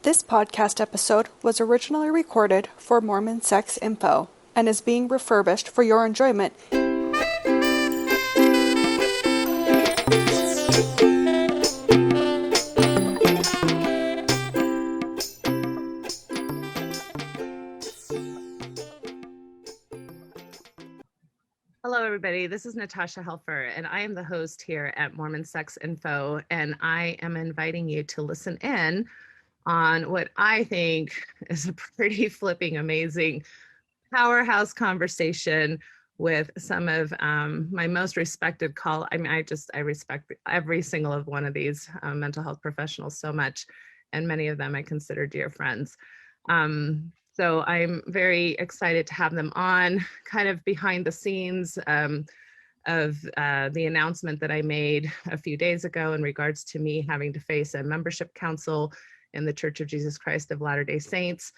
This podcast episode was originally recorded for Mormon Sex Info and is being refurbished for your enjoyment. Hello, everybody. This is Natasha Helfer, and I am the host here at Mormon Sex Info, and I am inviting you to listen in on what I think is a pretty flipping amazing powerhouse conversation with some of my most respected I respect every single one of these mental health professionals so much, and many of them I consider dear friends. So I'm very excited to have them on, kind of behind the scenes of the announcement that I made a few days ago in regards to me having to face a membership council in the Church of Jesus Christ of Latter-day Saints,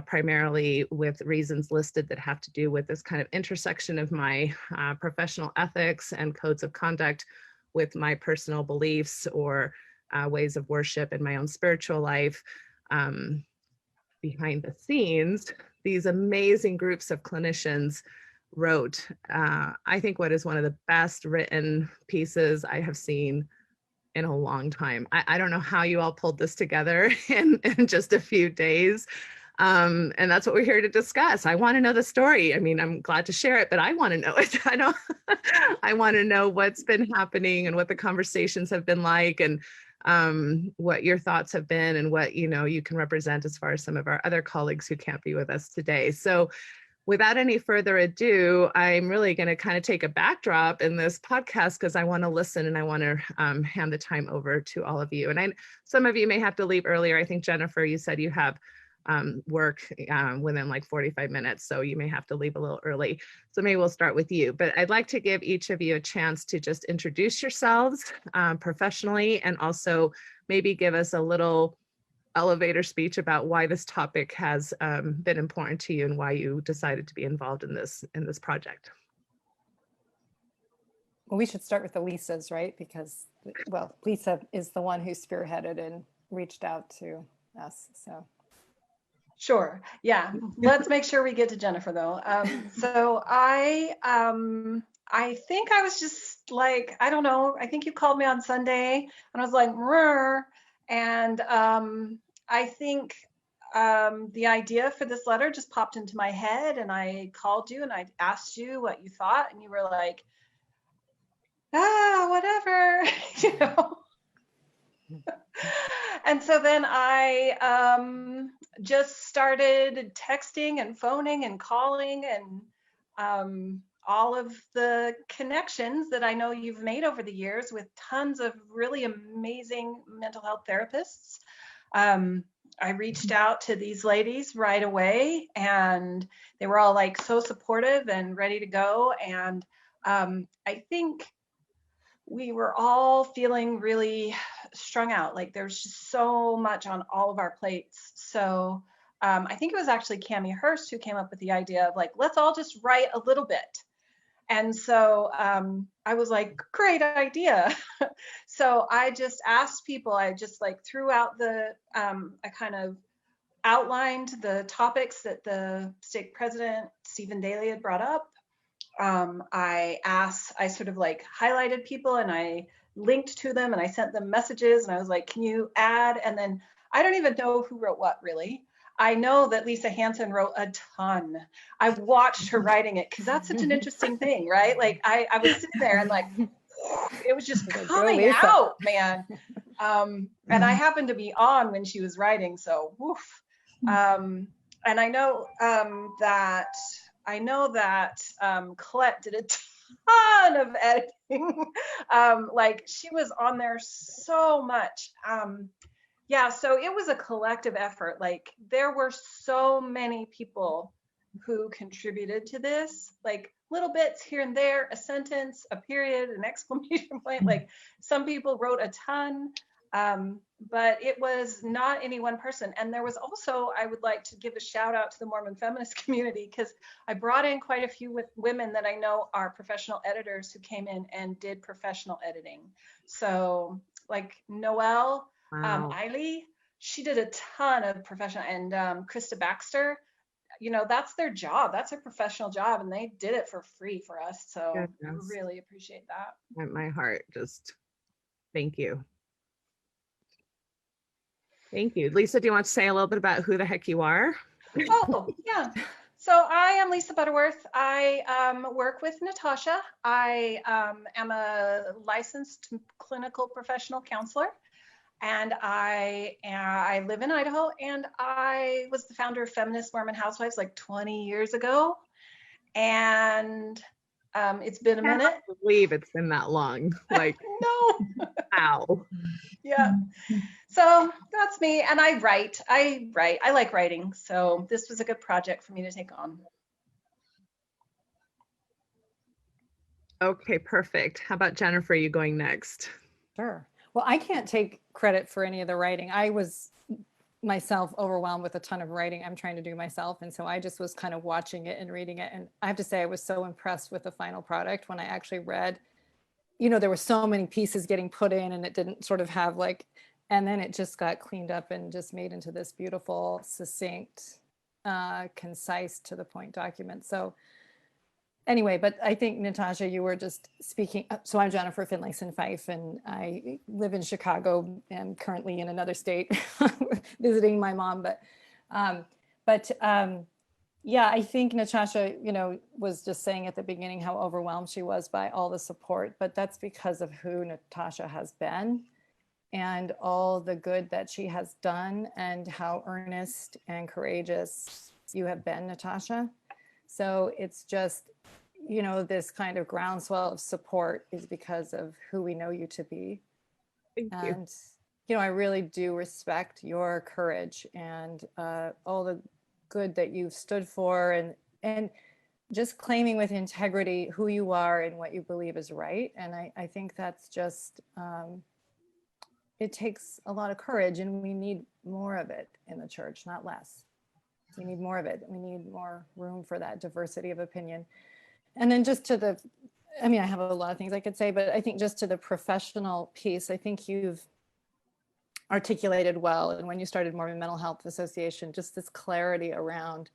primarily with reasons listed that have to do with this kind of intersection of my professional ethics and codes of conduct with my personal beliefs or ways of worship in my own spiritual life. Behind the scenes, these amazing groups of clinicians wrote, I think, what is one of the best written pieces I have seen in a long time. I don't know how you all pulled this together in just a few days. And that's what we're here to discuss. I want to know the story. I mean, I'm glad to share it, but I want to know it. I want to know what's been happening and what the conversations have been like, and what your thoughts have been, and what you can represent as far as some of our other colleagues who can't be with us today. So without any further ado, I'm really going to kind of take a backdrop in this podcast because I want to listen, and I want to hand the time over to all of you. And some of you may have to leave earlier. I think, Jennifer, you said you have work within like 45 minutes, so you may have to leave a little early. So maybe we'll start with you, but I'd like to give each of you a chance to just introduce yourselves professionally, and also maybe give us a little elevator speech about why this topic has been important to you and why you decided to be involved in this project. Well, we should start with the Lisas, right? Because, well, Lisa is the one who spearheaded and reached out to us, so. Sure. Yeah. Let's make sure we get to Jennifer, though. So I think I was just like, I don't know. I think you called me on Sunday, and I was like, "Rrr." And I think the idea for this letter just popped into my head, and I called you and I asked you what you thought, and you were like, whatever, you know. And so then I just started texting and phoning and calling, and all of the connections that I know you've made over the years with tons of really amazing mental health therapists. I reached out to these ladies right away, and they were all like so supportive and ready to go. And I think we were all feeling really strung out. Like there's just so much on all of our plates. So I think it was actually Cammie Hurst who came up with the idea of like, let's all just write a little bit. And so I was like, great idea. So I just asked people, I just like threw out I kind of outlined the topics that the stake president, Stephen Daly, had brought up. I sort of like highlighted people, and I linked to them, and I sent them messages, and I was like, can you add? And then I don't even know who wrote what, really. I know that Lisa Hansen wrote a ton. I watched her writing it because that's such an interesting thing, right? Like I was sitting there and like, it was just coming out, man. And I happened to be on when she was writing, so woof. And I know that Colette did a ton of editing. Like she was on there so much. Yeah, so it was a collective effort. Like there were so many people who contributed to this, like little bits here and there, a sentence, a period, an exclamation point. Like some people wrote a ton. But it was not any one person. And there was also, I would like to give a shout out to the Mormon feminist community, because I brought in quite a few women that I know are professional editors who came in and did professional editing. So like Noelle, Wow. Eiley, she did a ton of professional, and Krista Baxter, you know, that's their job. That's their professional job, and they did it for free for us. So Goodness. really appreciate that. My heart just, thank you. Thank you. Lisa, do you want to say a little bit about who the heck you are? Oh, yeah. So I am Lisa Butterworth. I work with Natasha. I am a licensed clinical professional counselor, and I live in Idaho, and I was the founder of Feminist Mormon Housewives like 20 years ago. And it's been a minute. I can't believe it's been that long. Like, no. wow. Yeah. So that's me. And I write. I like writing. So this was a good project for me to take on. Okay, perfect. How about Jennifer? You going next? Sure. Well, I can't take credit for any of the writing. I was myself overwhelmed with a ton of writing I'm trying to do myself. And so I just was kind of watching it and reading it. And I have to say, I was so impressed with the final product when I actually read, you know, there were so many pieces getting put in and it didn't sort of have like, and then it just got cleaned up and just made into this beautiful, succinct, concise, to the point document. So anyway, but I think, Natasha, you were just speaking. So I'm Jennifer Finlayson Fife, and I live in Chicago and currently in another state visiting my mom. Yeah, I think Natasha, you know, was just saying at the beginning how overwhelmed she was by all the support, but that's because of who Natasha has been and all the good that she has done and how earnest and courageous you have been, Natasha. So it's just, you know, this kind of groundswell of support is because of who we know you to be. Thank you. And, you know, I really do respect your courage and all the good that you've stood for, and just claiming with integrity who you are and what you believe is right. And I think that's just, it takes a lot of courage, and we need more of it in the church, not less. We need more of it. We need more room for that diversity of opinion. And then just to the, I mean, I have a lot of things I could say, but I think just to the professional piece, I think you've articulated well. And when you started Mormon Mental Health Association, just this clarity around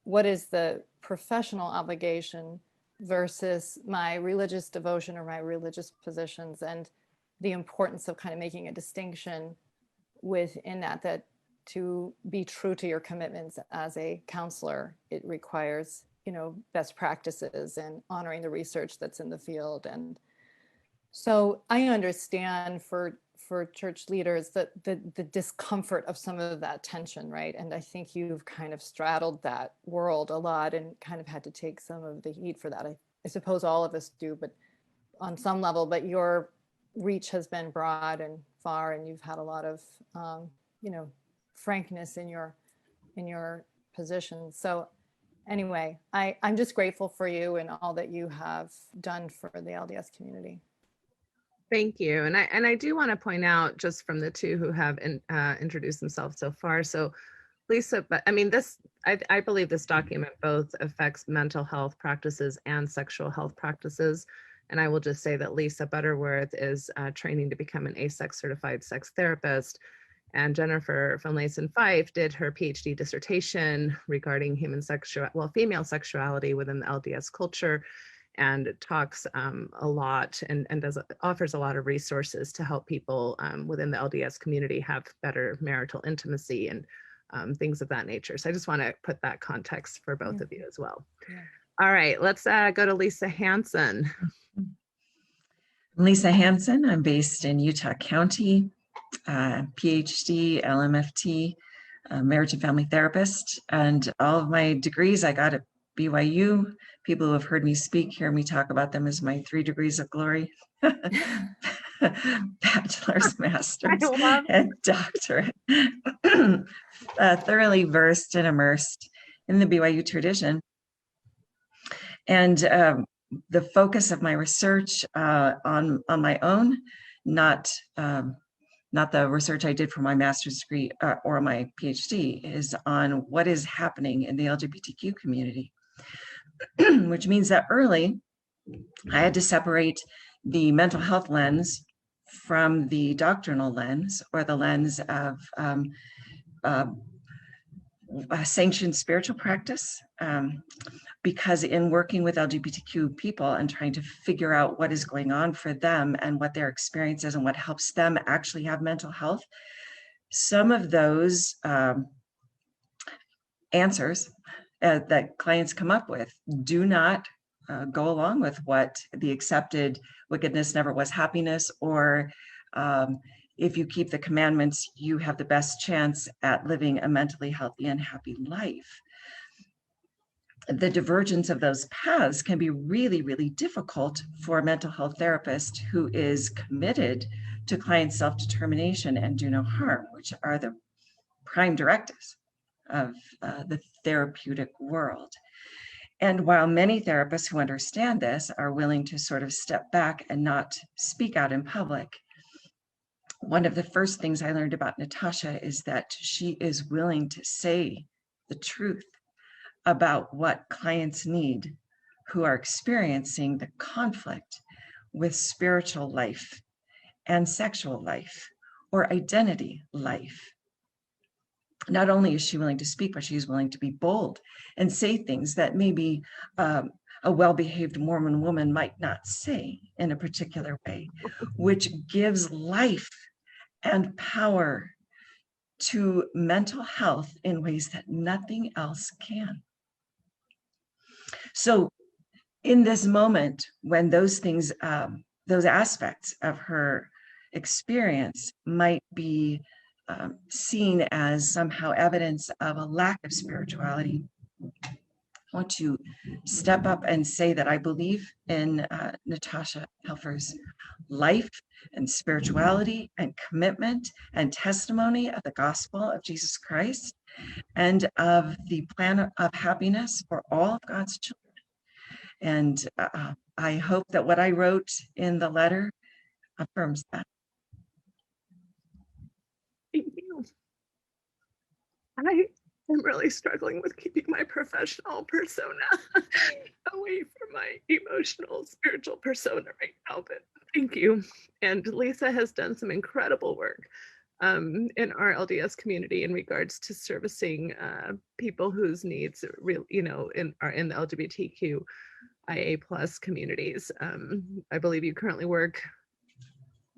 what is the professional obligation versus my religious devotion or my religious positions, and the importance of kind of making a distinction within that to be true to your commitments as a counselor, it requires, you know, best practices and honoring the research that's in the field. And so I understand for church leaders that the discomfort of some of that tension, right? And I think you've kind of straddled that world a lot and kind of had to take some of the heat for that. I suppose all of us do, but on some level, but your reach has been broad and far, and you've had a lot of, you know, frankness in your position. So anyway, I'm just grateful for you and all that you have done for the LDS community. Thank you. And I do want to point out, just from the two who have introduced themselves so far. So Lisa, but I mean, I believe this document both affects mental health practices and sexual health practices. And I will just say that Lisa Butterworth is training to become an ASEX certified sex therapist. And Jennifer Finlayson Fife did her PhD dissertation regarding female sexuality within the LDS culture, and talks a lot and offers a lot of resources to help people within the LDS community have better marital intimacy and things of that nature. So I just want to put that context for both of you as well. Yeah. All right, let's go to Lisa Hansen. I'm Lisa Hansen. I'm based in Utah County, PhD, LMFT, marriage and family therapist, and all of my degrees I got at BYU. People who have heard me speak hear me talk about them as my 3 degrees of glory. Bachelor's, master's, and doctorate. Thoroughly versed and immersed in the BYU tradition. And the focus of my research on my own, not the research I did for my master's degree or my PhD, is on what is happening in the LGBTQ community, which means that early I had to separate the mental health lens from the doctrinal lens or the lens of sanctioned spiritual practice. Because in working with LGBTQ people and trying to figure out what is going on for them and what their experience is and what helps them actually have mental health, some of those answers that clients come up with do not go along with what the accepted wickedness never was happiness, or if you keep the commandments, you have the best chance at living a mentally healthy and happy life. The divergence of those paths can be really, really difficult for a mental health therapist who is committed to client self-determination and do no harm, which are the prime directives of the therapeutic world. And while many therapists who understand this are willing to sort of step back and not speak out in public, one of the first things I learned about Natasha is that she is willing to say the truth about what clients need who are experiencing the conflict with spiritual life and sexual life or identity life. Not only is she willing to speak, but she's willing to be bold and say things that maybe a well-behaved Mormon woman might not say in a particular way, which gives life and power to mental health in ways that nothing else can. So in this moment, when those things, those aspects of her experience might be seen as somehow evidence of a lack of spirituality, I want to step up and say that I believe in Natasha Helfer's life and spirituality and commitment and testimony of the gospel of Jesus Christ and of the plan of happiness for all of God's children. And I hope that what I wrote in the letter affirms that. Thank you. I am really struggling with keeping my professional persona away from my emotional, spiritual persona right now, but thank you. And Lisa has done some incredible work in our LDS community in regards to servicing people whose needs are in the LGBTQIA+ communities. I believe you currently work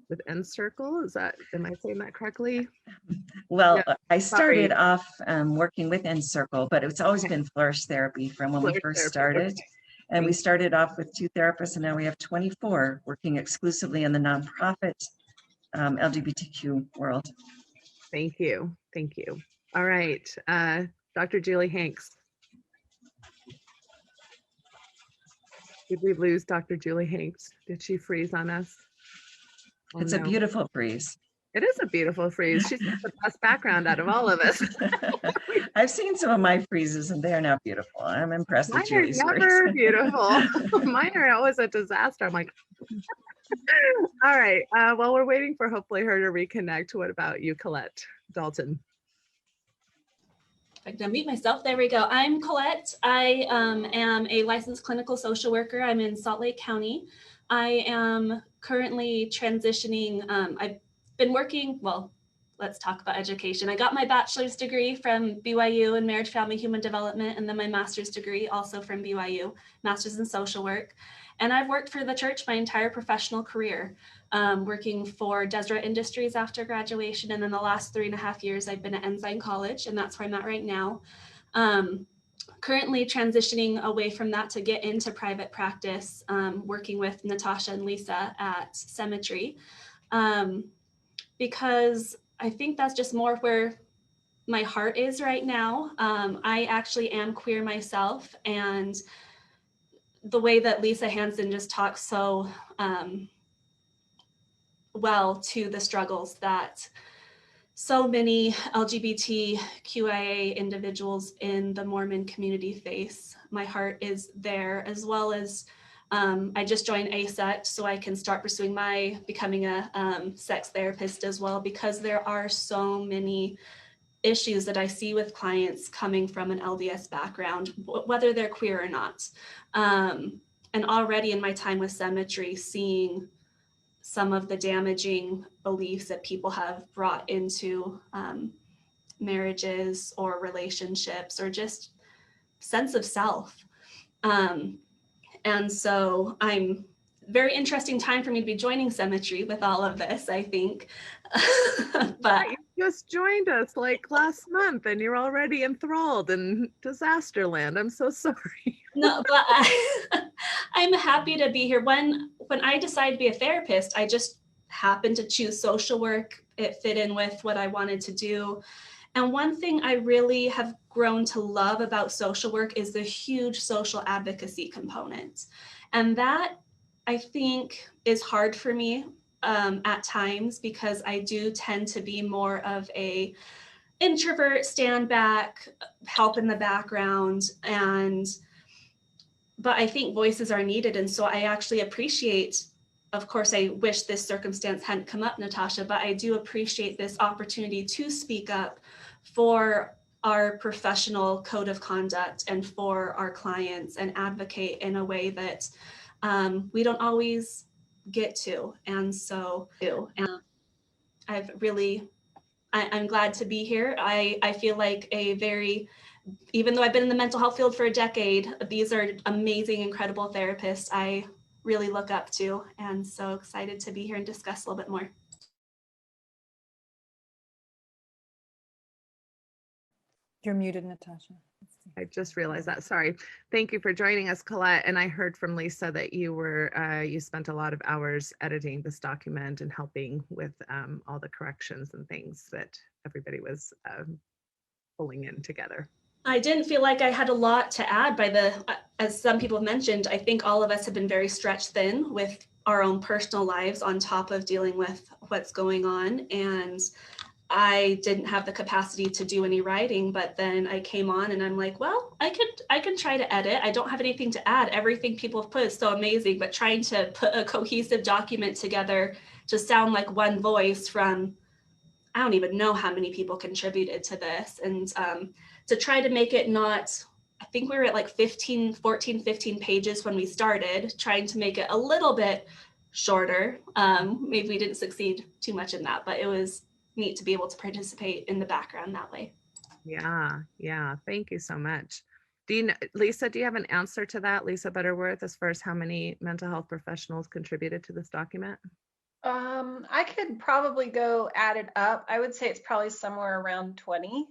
with Encircle. Am I saying that correctly? Well, Yeah, I started off working with Encircle, but it's always been Flourish Therapy from when we first started. Okay. And we started off with 2 therapists, and now we have 24 working exclusively in the nonprofit LGBTQ world. Thank you. Thank you. All right. Dr. Julie Hanks. Did we lose Dr. Julie Hanks? Did she freeze on us? Oh, It's no. a beautiful freeze. It is a beautiful freeze. She's got the best background out of all of us. I've seen some of my freezes and they're not beautiful. I'm impressed with Mine are Julie's never freeze. beautiful. Mine are always a disaster. I'm like, all right. Well, we're waiting for hopefully her to reconnect. What about you, Colette Dalton? I can unmute myself. There we go. I'm Colette. I am a licensed clinical social worker. I'm in Salt Lake County. I am currently transitioning. I've been working, well, let's talk about education. I got my bachelor's degree from BYU in marriage, family, human development, and then my master's degree also from BYU, master's in social work. And I've worked for the church my entire professional career, working for Deseret Industries after graduation. And then the last 3.5 years, I've been at Ensign College, and that's where I'm at right now. Currently transitioning away from that to get into private practice, working with Natasha and Lisa at Cemetery, because I think that's just more where my heart is right now. I actually am queer myself, and the way that Lisa Hansen just talks so well to the struggles that so many LGBTQIA individuals in the Mormon community face. My heart is there, as well as I just joined ASET so I can start pursuing becoming a sex therapist as well, because there are so many issues that I see with clients coming from an LDS background, whether they're queer or not. And already in my time with Cemetery, seeing some of the damaging beliefs that people have brought into marriages or relationships or just sense of self. And so very interesting time for me to be joining Symmetry with all of this, I think. But you just joined us like last month and you're already enthralled in disaster land. I'm so sorry. No, but I'm happy to be here. When I decided to be a therapist, I just happened to choose social work. It fit in with what I wanted to do. And one thing I really have grown to love about social work is the huge social advocacy component. And that, I think, is hard for me at times because I do tend to be more of a introvert, stand back, help in the background. But I think voices are needed. And so I actually appreciate, of course, I wish this circumstance hadn't come up, Natasha, but I do appreciate this opportunity to speak up for our professional code of conduct and for our clients and advocate in a way that we don't always get to. And so I'm glad to be here. I feel like even though I've been in the mental health field for a decade, these are amazing, incredible therapists I really look up to. And so excited to be here and discuss a little bit more. You're muted, Natasha. I just realized that. Sorry. Thank you for joining us, Colette. And I heard from Lisa that you spent a lot of hours editing this document and helping with all the corrections and things that everybody was pulling in together. I didn't feel like I had a lot to add as some people have mentioned, I think all of us have been very stretched thin with our own personal lives on top of dealing with what's going on. And I didn't have the capacity to do any writing, but then I came on and I'm like, well, I can try to edit. I don't have anything to add. Everything people have put is so amazing, but trying to put a cohesive document together to sound like one voice from, I don't even know how many people contributed to this. And to try to make it not, I think we were at like 15 pages when we started, trying to make it a little bit shorter. Maybe we didn't succeed too much in that, but it was neat to be able to participate in the background that way. Yeah. Thank you so much. Lisa, do you have an answer to that, Lisa Butterworth, as far as how many mental health professionals contributed to this document? I could probably go add it up. I would say it's probably somewhere around 20.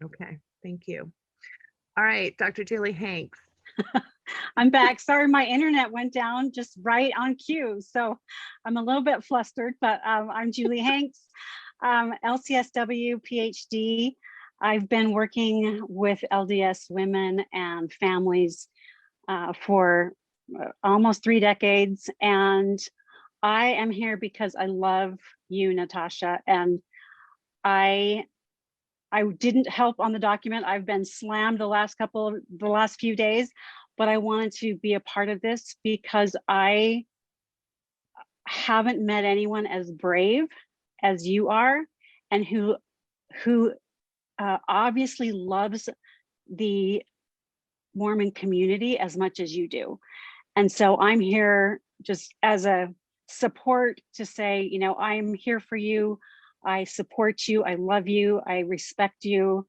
Okay, thank you. All right, Dr. Julie Hanks. I'm back. Sorry, my internet went down just right on cue. So I'm a little bit flustered, but I'm Julie Hanks, Lcsw PhD. I've been working with LDS women and families for almost 3 decades. And I am here because I love you, Natasha. And I didn't help on the document. I've been slammed the last few days, but I wanted to be a part of this because I haven't met anyone as brave as you are, and who obviously loves the Mormon community as much as you do. And so I'm here just as a support to say, you know, I'm here for you. I support you. I love you. I respect you.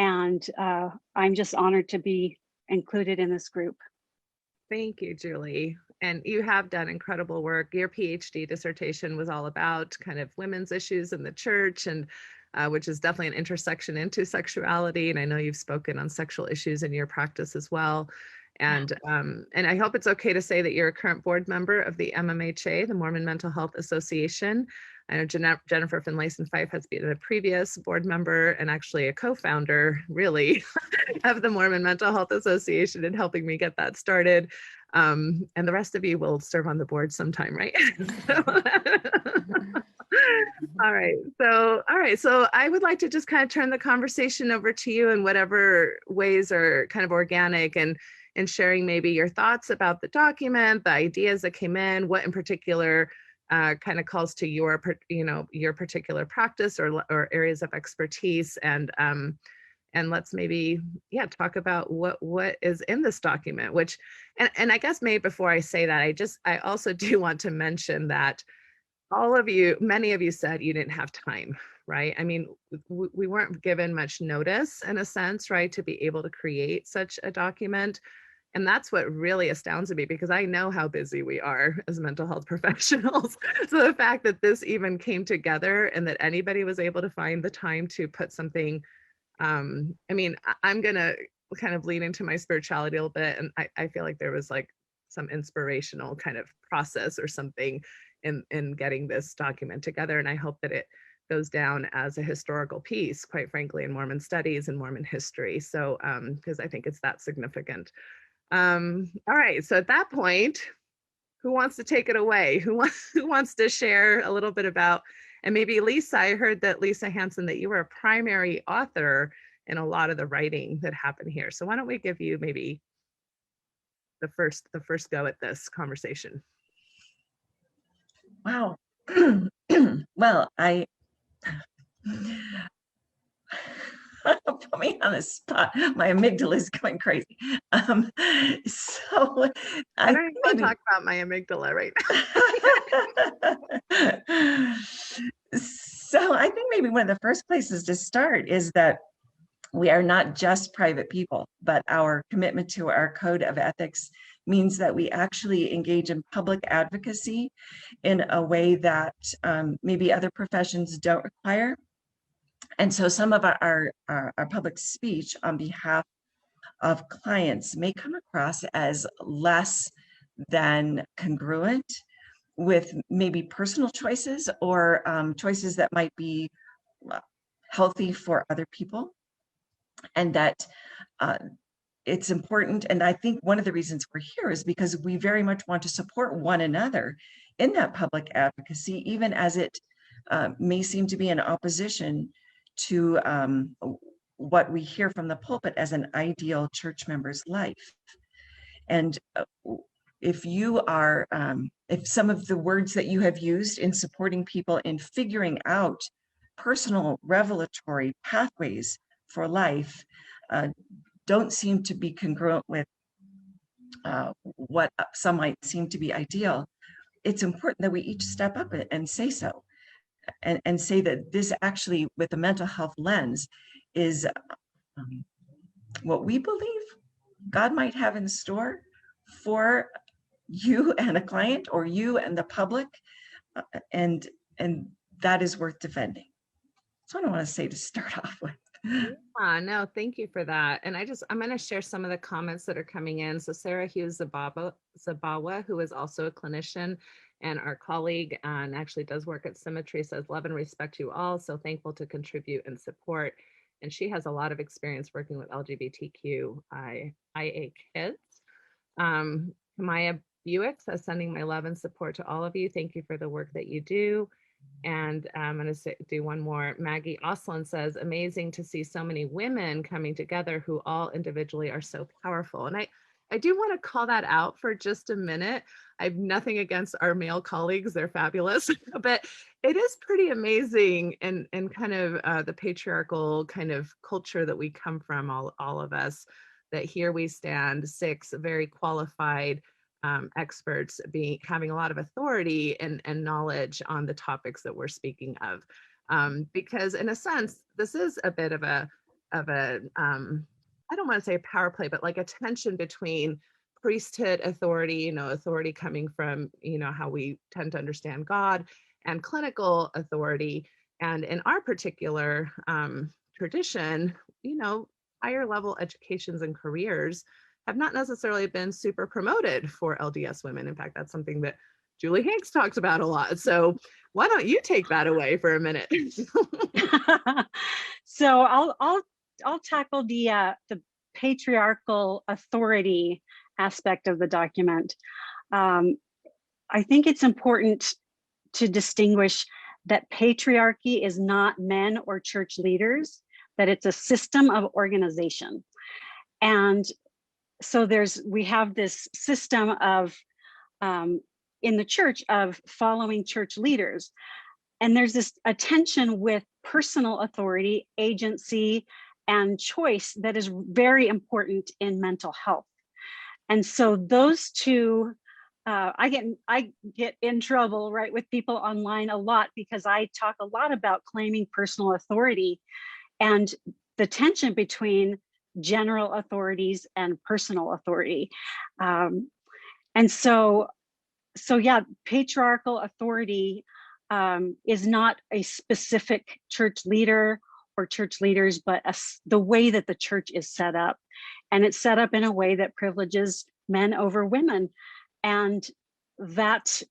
And I'm just honored to be included in this group. Thank you, Julie. And you have done incredible work. Your PhD dissertation was all about kind of women's issues in the church, and which is definitely an intersection into sexuality. And I know you've spoken on sexual issues in your practice as well. And I hope it's okay to say that you're a current board member of the MMHA, the Mormon Mental Health Association. I know Jennifer Finlayson-Fife has been a previous board member and actually a co-founder, really, of the Mormon Mental Health Association and helping me get that started. And the rest of you will serve on the board sometime, right? All right. So I would like to just kind of turn the conversation over to you in whatever ways are kind of organic, and sharing maybe your thoughts about the document, the ideas that came in, what in particular kind of calls to your particular practice or areas of expertise, and let's maybe talk about what is in this document. Which, and I guess maybe before I say that, I also do want to mention that all of you, many of you said you didn't have time, right? I mean, we weren't given much notice in a sense, right, to be able to create such a document. And that's what really astounds me, because I know how busy we are as mental health professionals. So the fact that this even came together and that anybody was able to find the time to put something, I mean, I'm going to kind of lean into my spirituality a little bit. And I feel like there was like some inspirational kind of process or something in getting this document together. And I hope that it goes down as a historical piece, quite frankly, in Mormon studies and Mormon history. So, because I think it's that significant. All right, so at that point, who wants to take it away? Who wants to share a little bit about, and maybe Lisa, I heard that Lisa Hansen, that you were a primary author in a lot of the writing that happened here. So why don't we give you maybe the first go at this conversation? Wow. Well, put me on the spot. My amygdala is going crazy. So I don't even want to talk about my amygdala right now. So I think maybe one of the first places to start is that we are not just private people, but our commitment to our code of ethics means that we actually engage in public advocacy in a way that maybe other professions don't require. And so some of our public speech on behalf of clients may come across as less than congruent with maybe personal choices or choices that might be healthy for other people. And that it's important. And I think one of the reasons we're here is because we very much want to support one another in that public advocacy, even as it may seem to be in opposition to what we hear from the pulpit as an ideal church member's life. And if you are, if some of the words that you have used in supporting people in figuring out personal revelatory pathways for life don't seem to be congruent with what some might seem to be ideal, it's important that we each step up and say so. And say that this actually, with a mental health lens, is what we believe God might have in store for you and a client, or you and the public, and that is worth defending. That's what I want to say to start off with. No, thank you for that. And I'm going to share some of the comments that are coming in. So Sarah Hughes Zabawa, who is also a clinician and our colleague and actually does work at Symmetry, says, love and respect you all. So thankful to contribute and support. And she has a lot of experience working with LGBTQIA kids. Maya Buick says, sending my love and support to all of you. Thank you for the work that you do. And I'm going to do one more. Maggie Oslin says, amazing to see so many women coming together who all individually are so powerful. And I do want to call that out for just a minute. I have nothing against our male colleagues. They're fabulous. But it is pretty amazing and kind of the patriarchal kind of culture that we come from, all of us, that here we stand, 6 very qualified experts having a lot of authority and knowledge on the topics that we're speaking of, because in a sense this is a bit of a I don't want to say a power play, but like a tension between priesthood authority, authority coming from how we tend to understand God, and clinical authority. And in our particular tradition, higher level educations and careers have not necessarily been super promoted for LDS women. In fact, that's something that Julie Hanks talks about a lot. So why don't you take that away for a minute? So I'll tackle the patriarchal authority aspect of the document. I think it's important to distinguish that patriarchy is not men or church leaders, that it's a system of organization. And so we have this system of in the church of following church leaders. And there's this tension with personal authority, agency, and choice that is very important in mental health. And so those two I get in trouble, right, with people online a lot because I talk a lot about claiming personal authority and the tension between general authorities and personal authority. And so yeah, patriarchal authority is not a specific church leader or church leaders, but the way that the church is set up. And it's set up in a way that privileges men over women. And that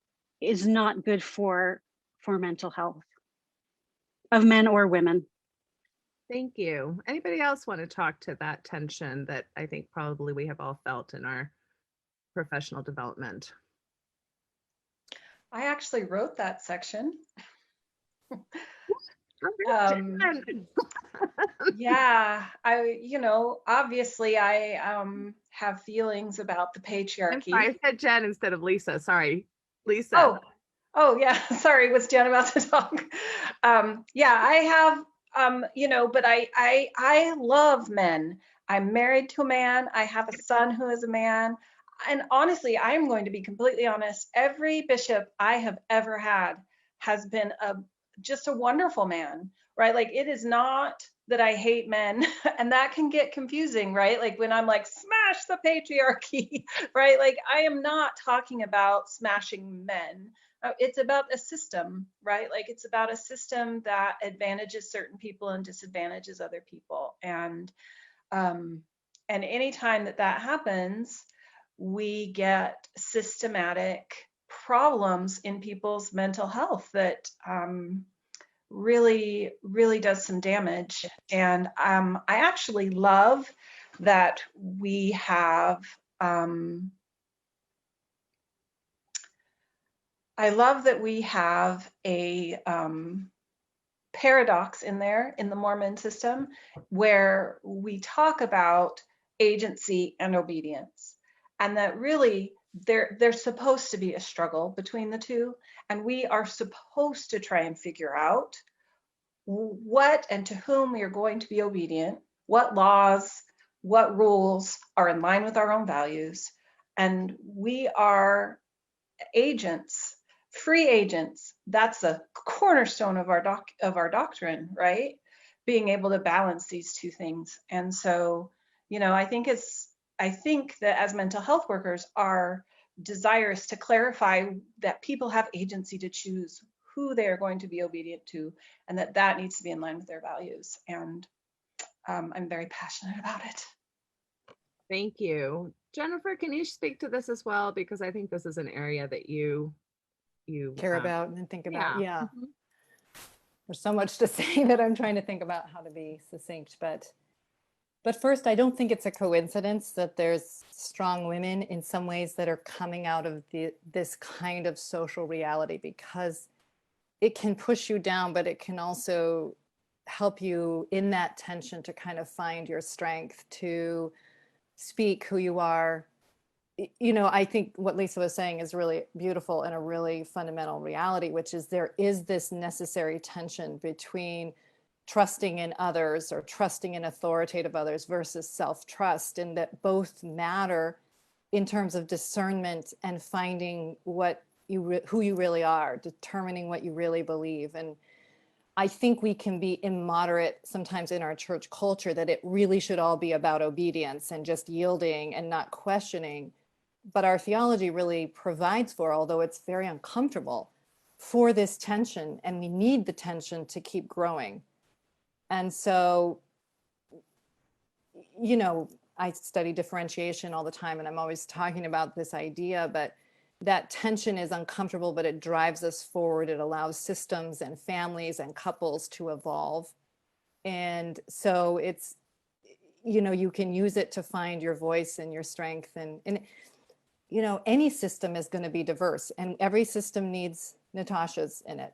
is not good for mental health of men or women. Thank you. Anybody else want to talk to that tension that I think probably we have all felt in our professional development? I actually wrote that section. Yeah, obviously I have feelings about the patriarchy. I'm sorry, I said Jen instead of Lisa. Sorry, Lisa. Oh yeah, sorry, was Jen about to talk? Yeah, I have, but I love men. I'm married to a man. I have a son who is a man. And honestly, I am going to be completely honest. Every bishop I have ever had has been just a wonderful man, right? Like, it is not that I hate men, and that can get confusing, right? Like when I'm like, smash the patriarchy, right? Like, I am not talking about smashing men. It's about a system, right? Like, it's about a system that advantages certain people and disadvantages other people. And anytime that happens, we get systematic problems in people's mental health that really, really does some damage. And I actually love that we have a paradox in there in the Mormon system where we talk about agency and obedience, and that really there's supposed to be a struggle between the two, and we are supposed to try and figure out what and to whom we are going to be obedient, what laws, what rules are in line with our own values. And we are agents, free agents. That's the cornerstone of our doctrine, right? Being able to balance these two things. And so, I think that as mental health workers, our desire is to clarify that people have agency to choose who they are going to be obedient to, and that needs to be in line with their values. And I'm very passionate about it. Thank you. Jennifer, can you speak to this as well? Because I think this is an area that you care about and think about. Yeah. Mm-hmm. There's so much to say that I'm trying to think about how to be succinct, but first, I don't think it's a coincidence that there's strong women in some ways that are coming out of this kind of social reality, because it can push you down, but it can also help you in that tension to kind of find your strength to speak who you are. I think what Lisa was saying is really beautiful and a really fundamental reality, which is there is this necessary tension between trusting in others or trusting in authoritative others versus self-trust, and that both matter in terms of discernment and finding who you really are, determining what you really believe. And I think we can be immoderate sometimes in our church culture that it really should all be about obedience and just yielding and not questioning. But our theology really provides for, although it's very uncomfortable, for this tension, and we need the tension to keep growing. And so, I study differentiation all the time, and I'm always talking about this idea, but that tension is uncomfortable, but it drives us forward. It allows systems and families and couples to evolve. And so it's, you can use it to find your voice and your strength. And any system is going to be diverse, and every system needs Natasha's in it.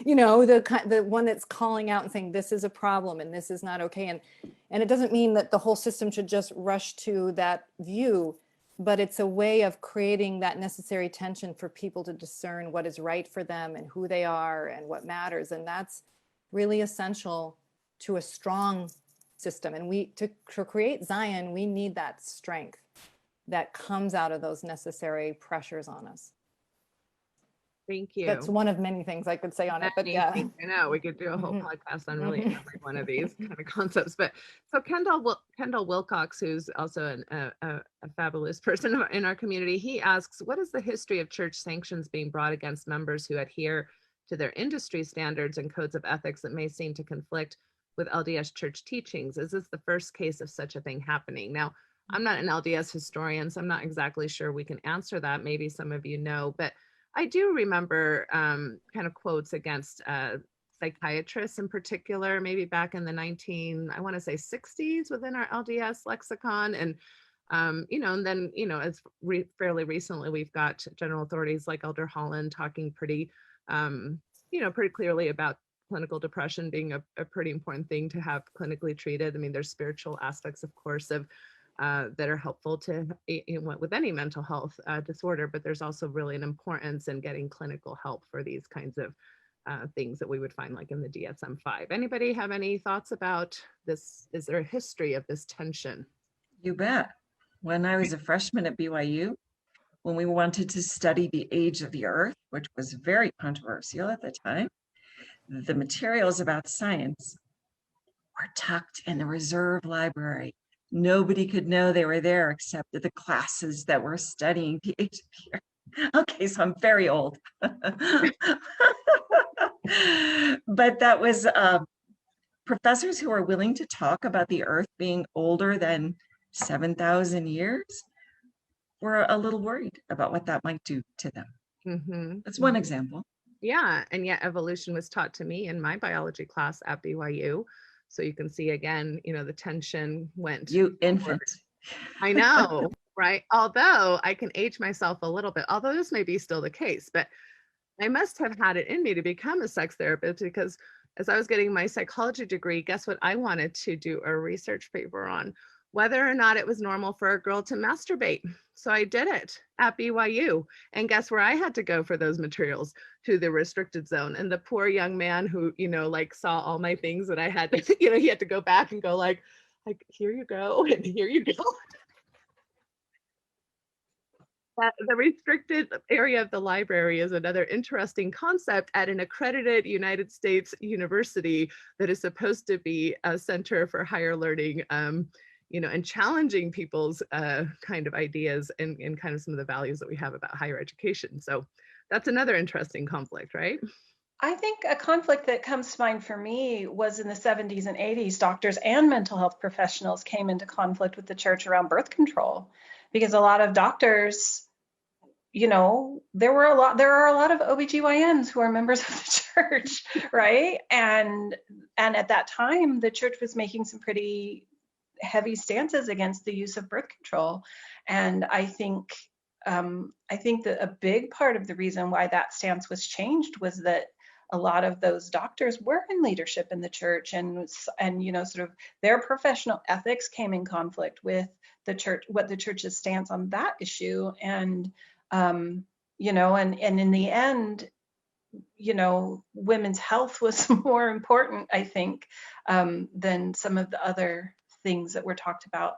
The one that's calling out and saying, this is a problem and this is not okay. And it doesn't mean that the whole system should just rush to that view, but it's a way of creating that necessary tension for people to discern what is right for them and who they are and what matters. And that's really essential to a strong system. And to create Zion, we need that strength. that comes out of those necessary pressures on us. Thank you. That's one of many things I could say on it, but yeah. I know we could do a whole podcast on really Mhm. every one of these kind of concepts. But so Kendall Wilcox, who's also a fabulous person in our community, he asks, what is the history of church sanctions being brought against members who adhere to their industry standards and codes of ethics that may seem to conflict with LDS church teachings? Is this the first case of such a thing happening? Now, I'm not an LDS historian, so I'm not exactly sure we can answer that. Maybe some of you know, but I do remember kind of quotes against psychiatrists in particular, maybe back in the 60s within our LDS lexicon. And, and then, as fairly recently, we've got general authorities like Elder Holland talking pretty clearly about clinical depression being a pretty important thing to have clinically treated. I mean, there's spiritual aspects, of course, of that are helpful to with any mental health disorder, but there's also really an importance in getting clinical help for these kinds of things that we would find like in the DSM-5. Anybody have any thoughts about this? Is there a history of this tension? You bet. When I was a freshman at BYU, when we wanted to study the age of the earth, which was very controversial at the time, the materials about science were tucked in the reserve library. Nobody could know they were there except the classes that were studying the age of the earth. Okay, so I'm very old. But that was professors who are willing to talk about the earth being older than 7,000 years were a little worried about what that might do to them. That's one example. Yeah, and yet evolution was taught to me in my biology class at BYU. So you can see again, the tension went. You infant. I know, right? Although I can age myself a little bit, although this may be still the case, but I must have had it in me to become a sex therapist, because as I was getting my psychology degree, guess what I wanted to do a research paper on? Whether or not it was normal for a girl to masturbate. So I did it at BYU. And guess where I had to go for those materials? To the restricted zone. And the poor young man who, saw all my things that I had, he had to go back and go like, here you go, and here you go. The restricted area of the library is another interesting concept at an accredited United States university that is supposed to be a center for higher learning, and challenging people's kind of ideas and kind of some of the values that we have about higher education. So that's another interesting conflict, right? I think a conflict that comes to mind for me was in the 70s and 80s, doctors and mental health professionals came into conflict with the church around birth control, because a lot of doctors, there are a lot of OBGYNs who are members of the church, right? And at that time, the church was making some pretty heavy stances against the use of birth control. And I think that a big part of the reason why that stance was changed was that a lot of those doctors were in leadership in the church, and sort of their professional ethics came in conflict with the church, what the church's stance on that issue. And and in the end, women's health was more important, I think, than some of the other things that were talked about.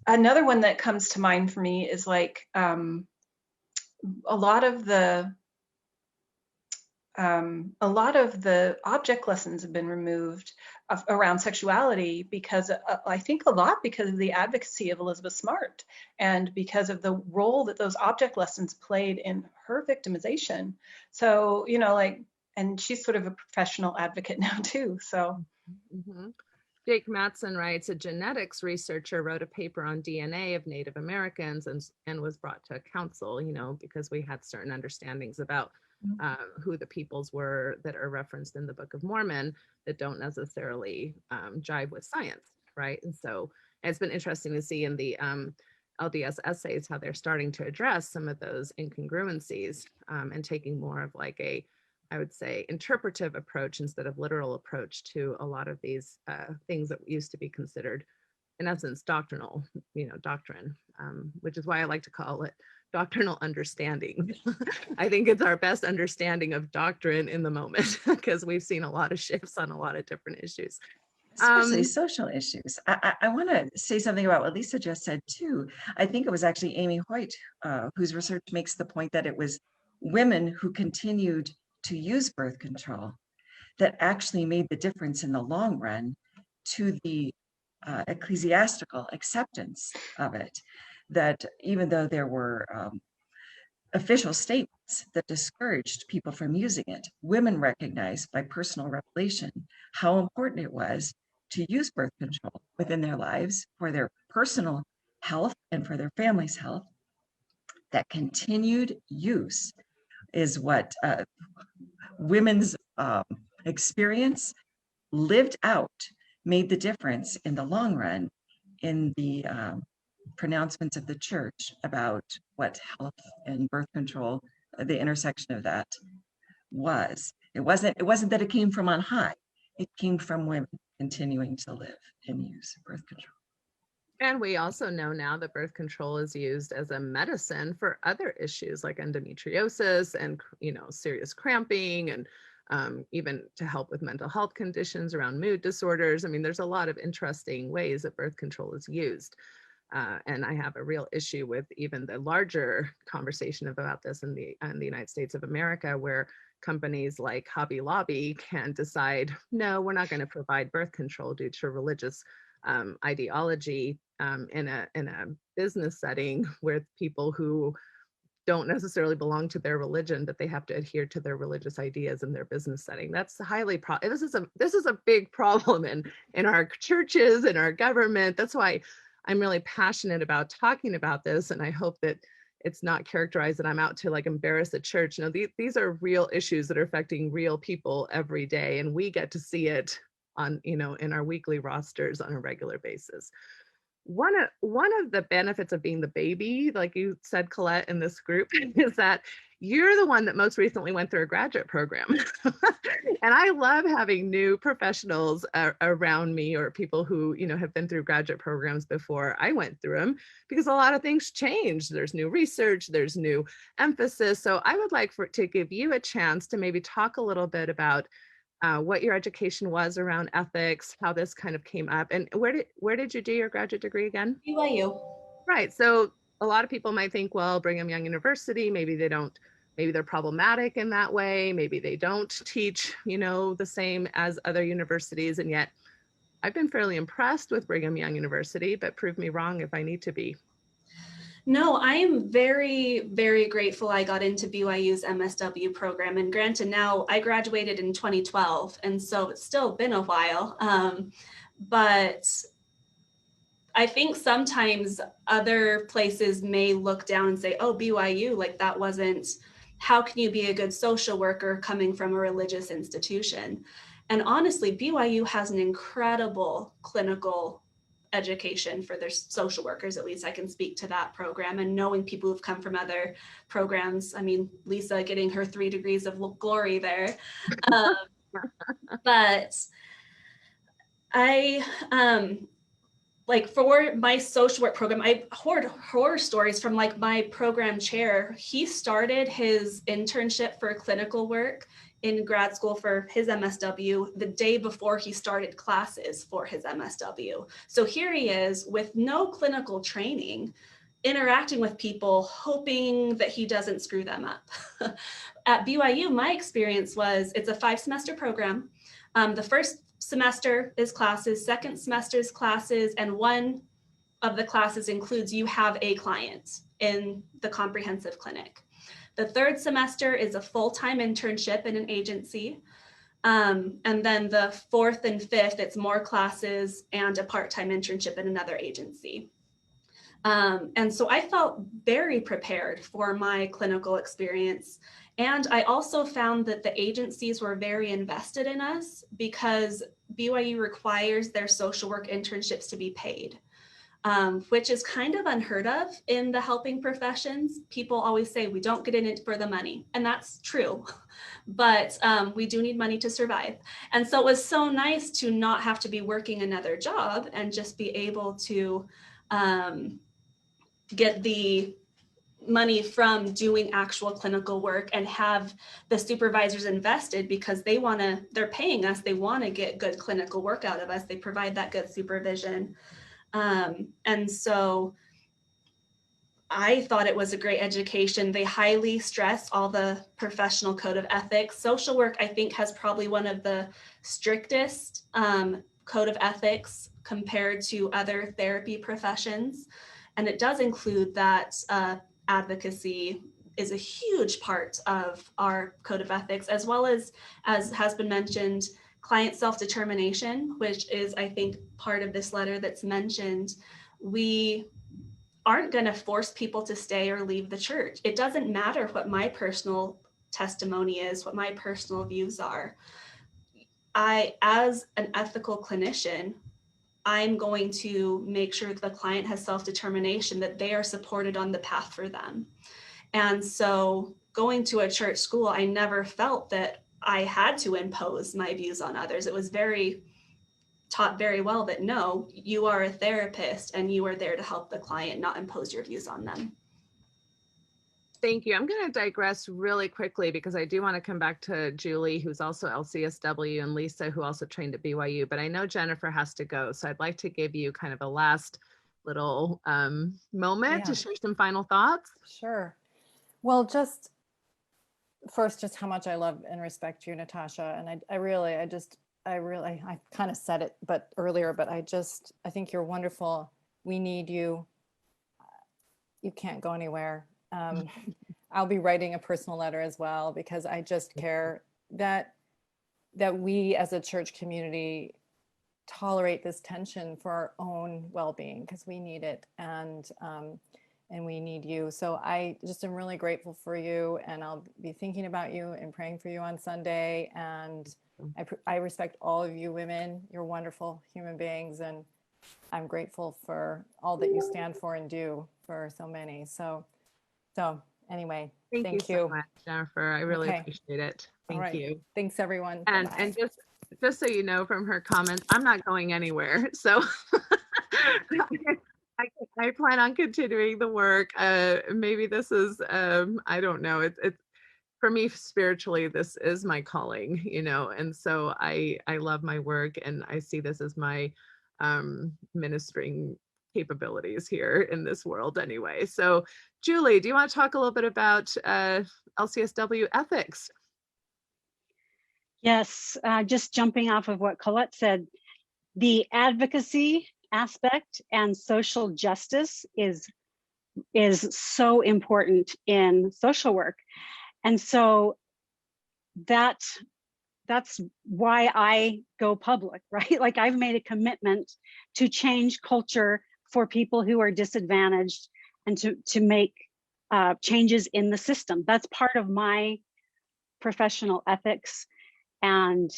Another one that comes to mind for me is like a lot of the object lessons have been removed around sexuality because I think a lot because of the advocacy of Elizabeth Smart and because of the role that those object lessons played in her victimization. So, and she's sort of a professional advocate now too. So. Jake Mattson writes, a genetics researcher wrote a paper on DNA of Native Americans and was brought to counsel, because we had certain understandings about who the peoples were that are referenced in the Book of Mormon that don't necessarily jive with science, right? And so it's been interesting to see in the LDS essays how they're starting to address some of those incongruencies and taking more of like I would say, interpretive approach instead of literal approach to a lot of these things that used to be considered, in essence, doctrinal, doctrine, which is why I like to call it doctrinal understanding. I think it's our best understanding of doctrine in the moment because we've seen a lot of shifts on a lot of different issues. Especially social issues. I want to say something about what Lisa just said too. I think it was actually Amy Hoyt, whose research makes the point that it was women who continued to use birth control that actually made the difference in the long run to the ecclesiastical acceptance of it. That even though there were official statements that discouraged people from using it, women recognized by personal revelation how important it was to use birth control within their lives for their personal health and for their family's health. That continued use is what women's experience lived out made the difference in the long run in the pronouncements of the church about what health and birth control, the intersection of that was. It wasn't that it came from on high. It came from women continuing to live and use birth control. And we also know now that birth control is used as a medicine for other issues like endometriosis and, serious cramping, and even to help with mental health conditions around mood disorders. I mean, there's a lot of interesting ways that birth control is used. And I have a real issue with even the larger conversation about this in the United States of America, where companies like Hobby Lobby can decide, no, we're not going to provide birth control due to religious ideology in a business setting with people who don't necessarily belong to their religion, but they have to adhere to their religious ideas in their business setting. That's highly this is a big problem in our churches, in our government. That's why I'm really passionate about talking about this, and I hope that it's not characterized that I'm out to like embarrass the church. No, these are real issues that are affecting real people every day, and we get to see it on, in our weekly rosters on a regular basis. One of the benefits of being the baby, like you said, Colette, in this group, is that you're the one that most recently went through a graduate program. And I love having new professionals around me, or people who, have been through graduate programs before I went through them, because a lot of things change. There's new research, there's new emphasis. So I would like to give you a chance to maybe talk a little bit about what your education was around ethics, how this kind of came up, and where did you do your graduate degree again? BYU. Right. So a lot of people might think, well, Brigham Young University, maybe they're problematic in that way. Maybe they don't teach, the same as other universities. And yet I've been fairly impressed with Brigham Young University, but prove me wrong if I need to be. No, I am very, very grateful I got into BYU's MSW program. And granted, now I graduated in 2012, and so it's still been a while. But I think sometimes other places may look down and say, oh, BYU, like that wasn't, how can you be a good social worker coming from a religious institution? And honestly, BYU has an incredible clinical education for their social workers. At least I can speak to that program, and knowing people who've come from other programs. I mean, Lisa getting her 3 degrees of glory there. But I, like for my social work program, I heard horror stories from like my program chair. He started his internship for clinical work in grad school for his MSW the day before he started classes for his MSW. So here he is with no clinical training, interacting with people, hoping that he doesn't screw them up. At BYU, my experience was it's a 5-semester program. The first semester is classes, second semester is classes, and one of the classes includes you have a client in the comprehensive clinic. The third semester is a full-time internship in an agency. And then the fourth and fifth, it's more classes and a part-time internship in another agency. And so I felt very prepared for my clinical experience. And I also found that the agencies were very invested in us because BYU requires their social work internships to be paid. Which is kind of unheard of in the helping professions. People always say we don't get in it for the money, and that's true, but we do need money to survive. And so it was so nice to not have to be working another job and just be able to get the money from doing actual clinical work and have the supervisors invested because they're paying us, they want to get good clinical work out of us, they provide that good supervision. And so I thought it was a great education. They highly stress all the professional code of ethics. Social work, I think, has probably one of the strictest code of ethics compared to other therapy professions. And it does include that advocacy is a huge part of our code of ethics, as well as has been mentioned, client self-determination, which is, I think, part of this letter that's mentioned. We aren't going to force people to stay or leave the church. It doesn't matter what my personal testimony is, what my personal views are. As an ethical clinician, I'm going to make sure that the client has self-determination, that they are supported on the path for them. And so going to a church school, I never felt that I had to impose my views on others. It was taught very well that no, you are a therapist and you are there to help the client, not impose your views on them. Thank you. I'm going to digress really quickly because I do want to come back to Julie, who's also LCSW, and Lisa, who also trained at BYU, but I know Jennifer has to go. So I'd like to give you kind of a last little moment to share some final thoughts. Sure. Well, just first, just how much I love and respect you, Natasha. And I kind of said it earlier, but I think you're wonderful. We need you. You can't go anywhere. I'll be writing a personal letter as well, because I just care that we as a church community tolerate this tension for our own well-being, because we need it, and we need you. So I just am really grateful for you, and I'll be thinking about you and praying for you on Sunday. And I respect all of you women. You're wonderful human beings, and I'm grateful for all that you stand for and do for so many. So anyway, thank you so much, Jennifer. I really appreciate it. Thank you. Thanks, everyone. And just so you know from her comments, I'm not going anywhere. So I plan on continuing the work. Maybe this is, I don't know. It's for me, spiritually, this is my calling, and so I love my work, and I see this as my ministering capabilities here in this world anyway. So Julie, do you want to talk a little bit about LCSW ethics? Yes, just jumping off of what Colette said, the advocacy aspect and social justice is so important in social work. And so that's why I go public, right? Like, I've made a commitment to change culture for people who are disadvantaged, and to make changes in the system. That's part of my professional ethics and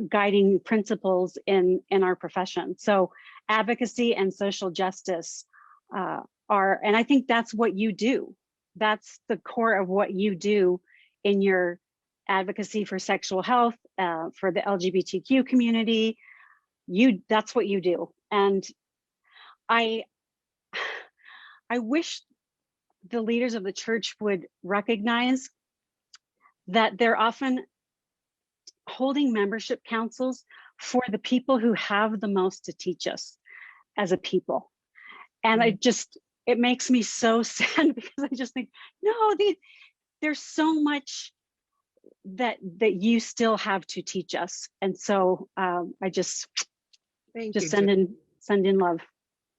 guiding principles in our profession. So advocacy and social justice and I think that's what you do. That's the core of what you do in your advocacy for sexual health, for the LGBTQ community. That's what you do. And I wish the leaders of the church would recognize that they're often holding membership councils for the people who have the most to teach us as a people. And it makes me so sad, because I just think, no, there's so much that you still have to teach us. And so I just send in love.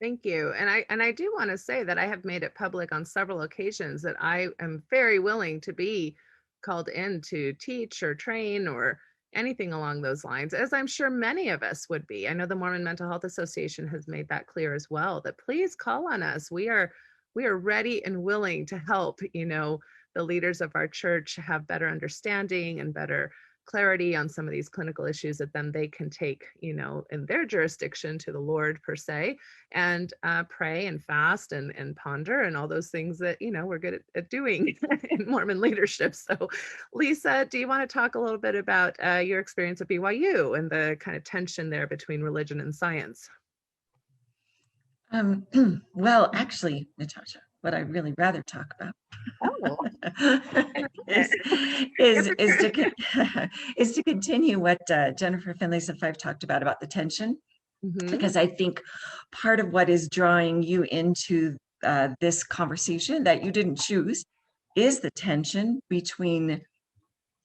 Thank you. And I do want to say that I have made it public on several occasions that I am very willing to be called in to teach or train or anything along those lines, as I'm sure many of us would be. I know the Mormon Mental Health Association has made that clear as well, that please call on us. We are ready and willing to help, the leaders of our church have better understanding and better clarity on some of these clinical issues that then they can take, in their jurisdiction to the Lord per se, and pray and fast and ponder and all those things that, we're good at doing in Mormon leadership. So Lisa, do you want to talk a little bit about your experience at BYU and the kind of tension there between religion and science? Well, actually, Natasha, what I'd really rather talk about. Oh. is to continue what Jennifer Finlayson-Fife talked about the tension, because I think part of what is drawing you into this conversation that you didn't choose is the tension between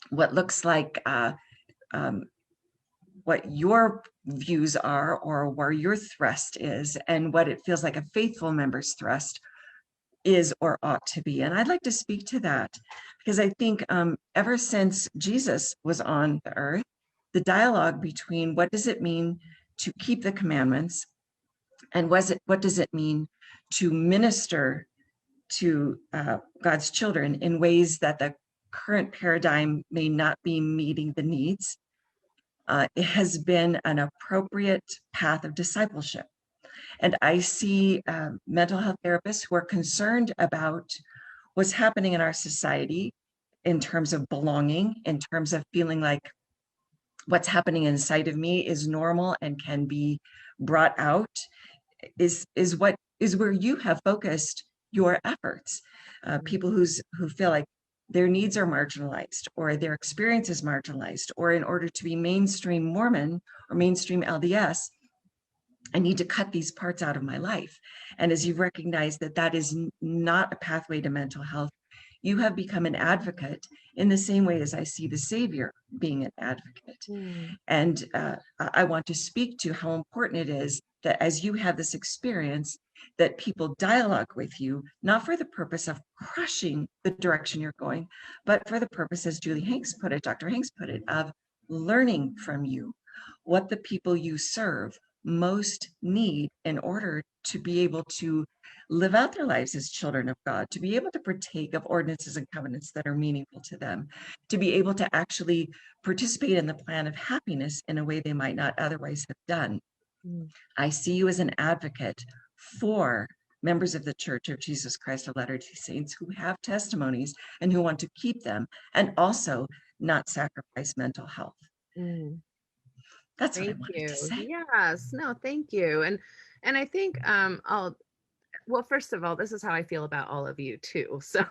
what looks like what your views are or where your thrust is, and what it feels like a faithful member's thrust is or ought to be. And I'd like to speak to that, because I think ever since Jesus was on the earth, the dialogue between what does it mean to keep the commandments and what does it mean to minister to God's children in ways that the current paradigm may not be meeting the needs, it has been an appropriate path of discipleship. And I see mental health therapists who are concerned about what's happening in our society in terms of belonging, in terms of feeling like what's happening inside of me is normal and can be brought out, is where you have focused your efforts. People who feel like their needs are marginalized or their experience is marginalized, or in order to be mainstream Mormon or mainstream LDS, I need to cut these parts out of my life. And as you recognize that that is not a pathway to mental health, you have become an advocate in the same way as I see the Savior being an advocate. And I want to speak to how important it is that as you have this experience, that people dialogue with you, not for the purpose of crushing the direction you're going, but for the purpose, as Julie Hanks put it, Dr. Hanks put it, of learning from you what the people you serve most need in order to be able to live out their lives as children of God, to be able to partake of ordinances and covenants that are meaningful to them, to be able to actually participate in the plan of happiness in a way they might not otherwise have done. I see you as an advocate for members of the Church of Jesus Christ of Latter-day Saints who have testimonies and who want to keep them and also not sacrifice mental health. That's what I wanted to say. Yes, no, thank you. And I think well, first of all, this is how I feel about all of you too. So,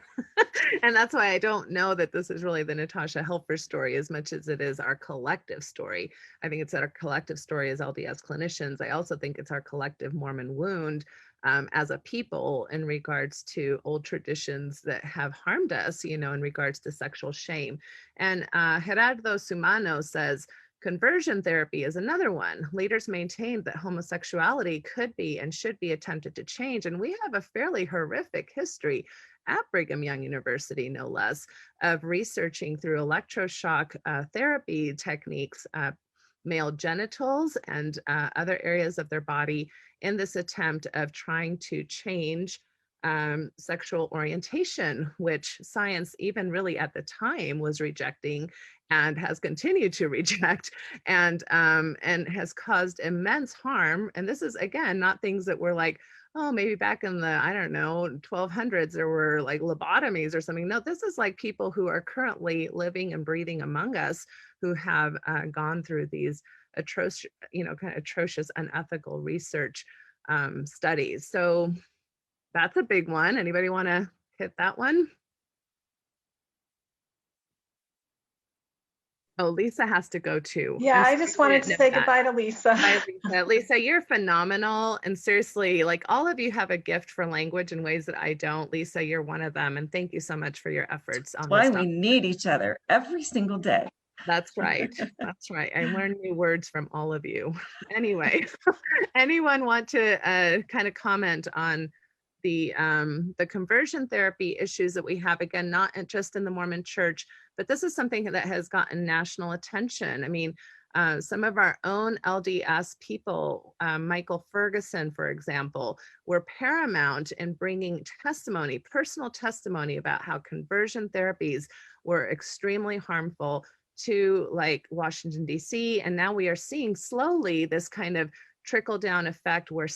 and that's why I don't know that this is really the Natasha Helfer story as much as it is our collective story. I think it's our collective story as LDS clinicians. I also think it's our collective Mormon wound as a people in regards to old traditions that have harmed us, in regards to sexual shame. And Gerardo Sumano says, conversion therapy is another one. Leaders maintained that homosexuality could be and should be attempted to change. And we have a fairly horrific history at Brigham Young University, no less, of researching through electroshock therapy techniques, male genitals and other areas of their body in this attempt of trying to change sexual orientation, which science even really at the time was rejecting and has continued to reject, and has caused immense harm. And this is, again, not things that were like, oh, maybe back in the, I don't know, 1200s, there were like lobotomies or something. No, this is like people who are currently living and breathing among us who have gone through these atrocious, kind of atrocious, unethical research studies. So that's a big one. Anybody want to hit that one? Oh, Lisa has to go too. Yeah, I just wanted to say goodbye to Lisa. Bye, Lisa. Lisa, you're phenomenal. And seriously, like, all of you have a gift for language in ways that I don't. Lisa, you're one of them. And thank you so much for your efforts on this. Why we need each other every single day. That's right. That's right. I learn new words from all of you. Anyway, anyone want to kind of comment on the conversion therapy issues that we have? Again, not just in the Mormon Church, but this is something that has gotten national attention. I mean, some of our own LDS people, Michael Ferguson, for example, were paramount in bringing testimony, personal testimony about how conversion therapies were extremely harmful to, like, Washington, D.C. And now we are seeing slowly this kind of trickle down effect where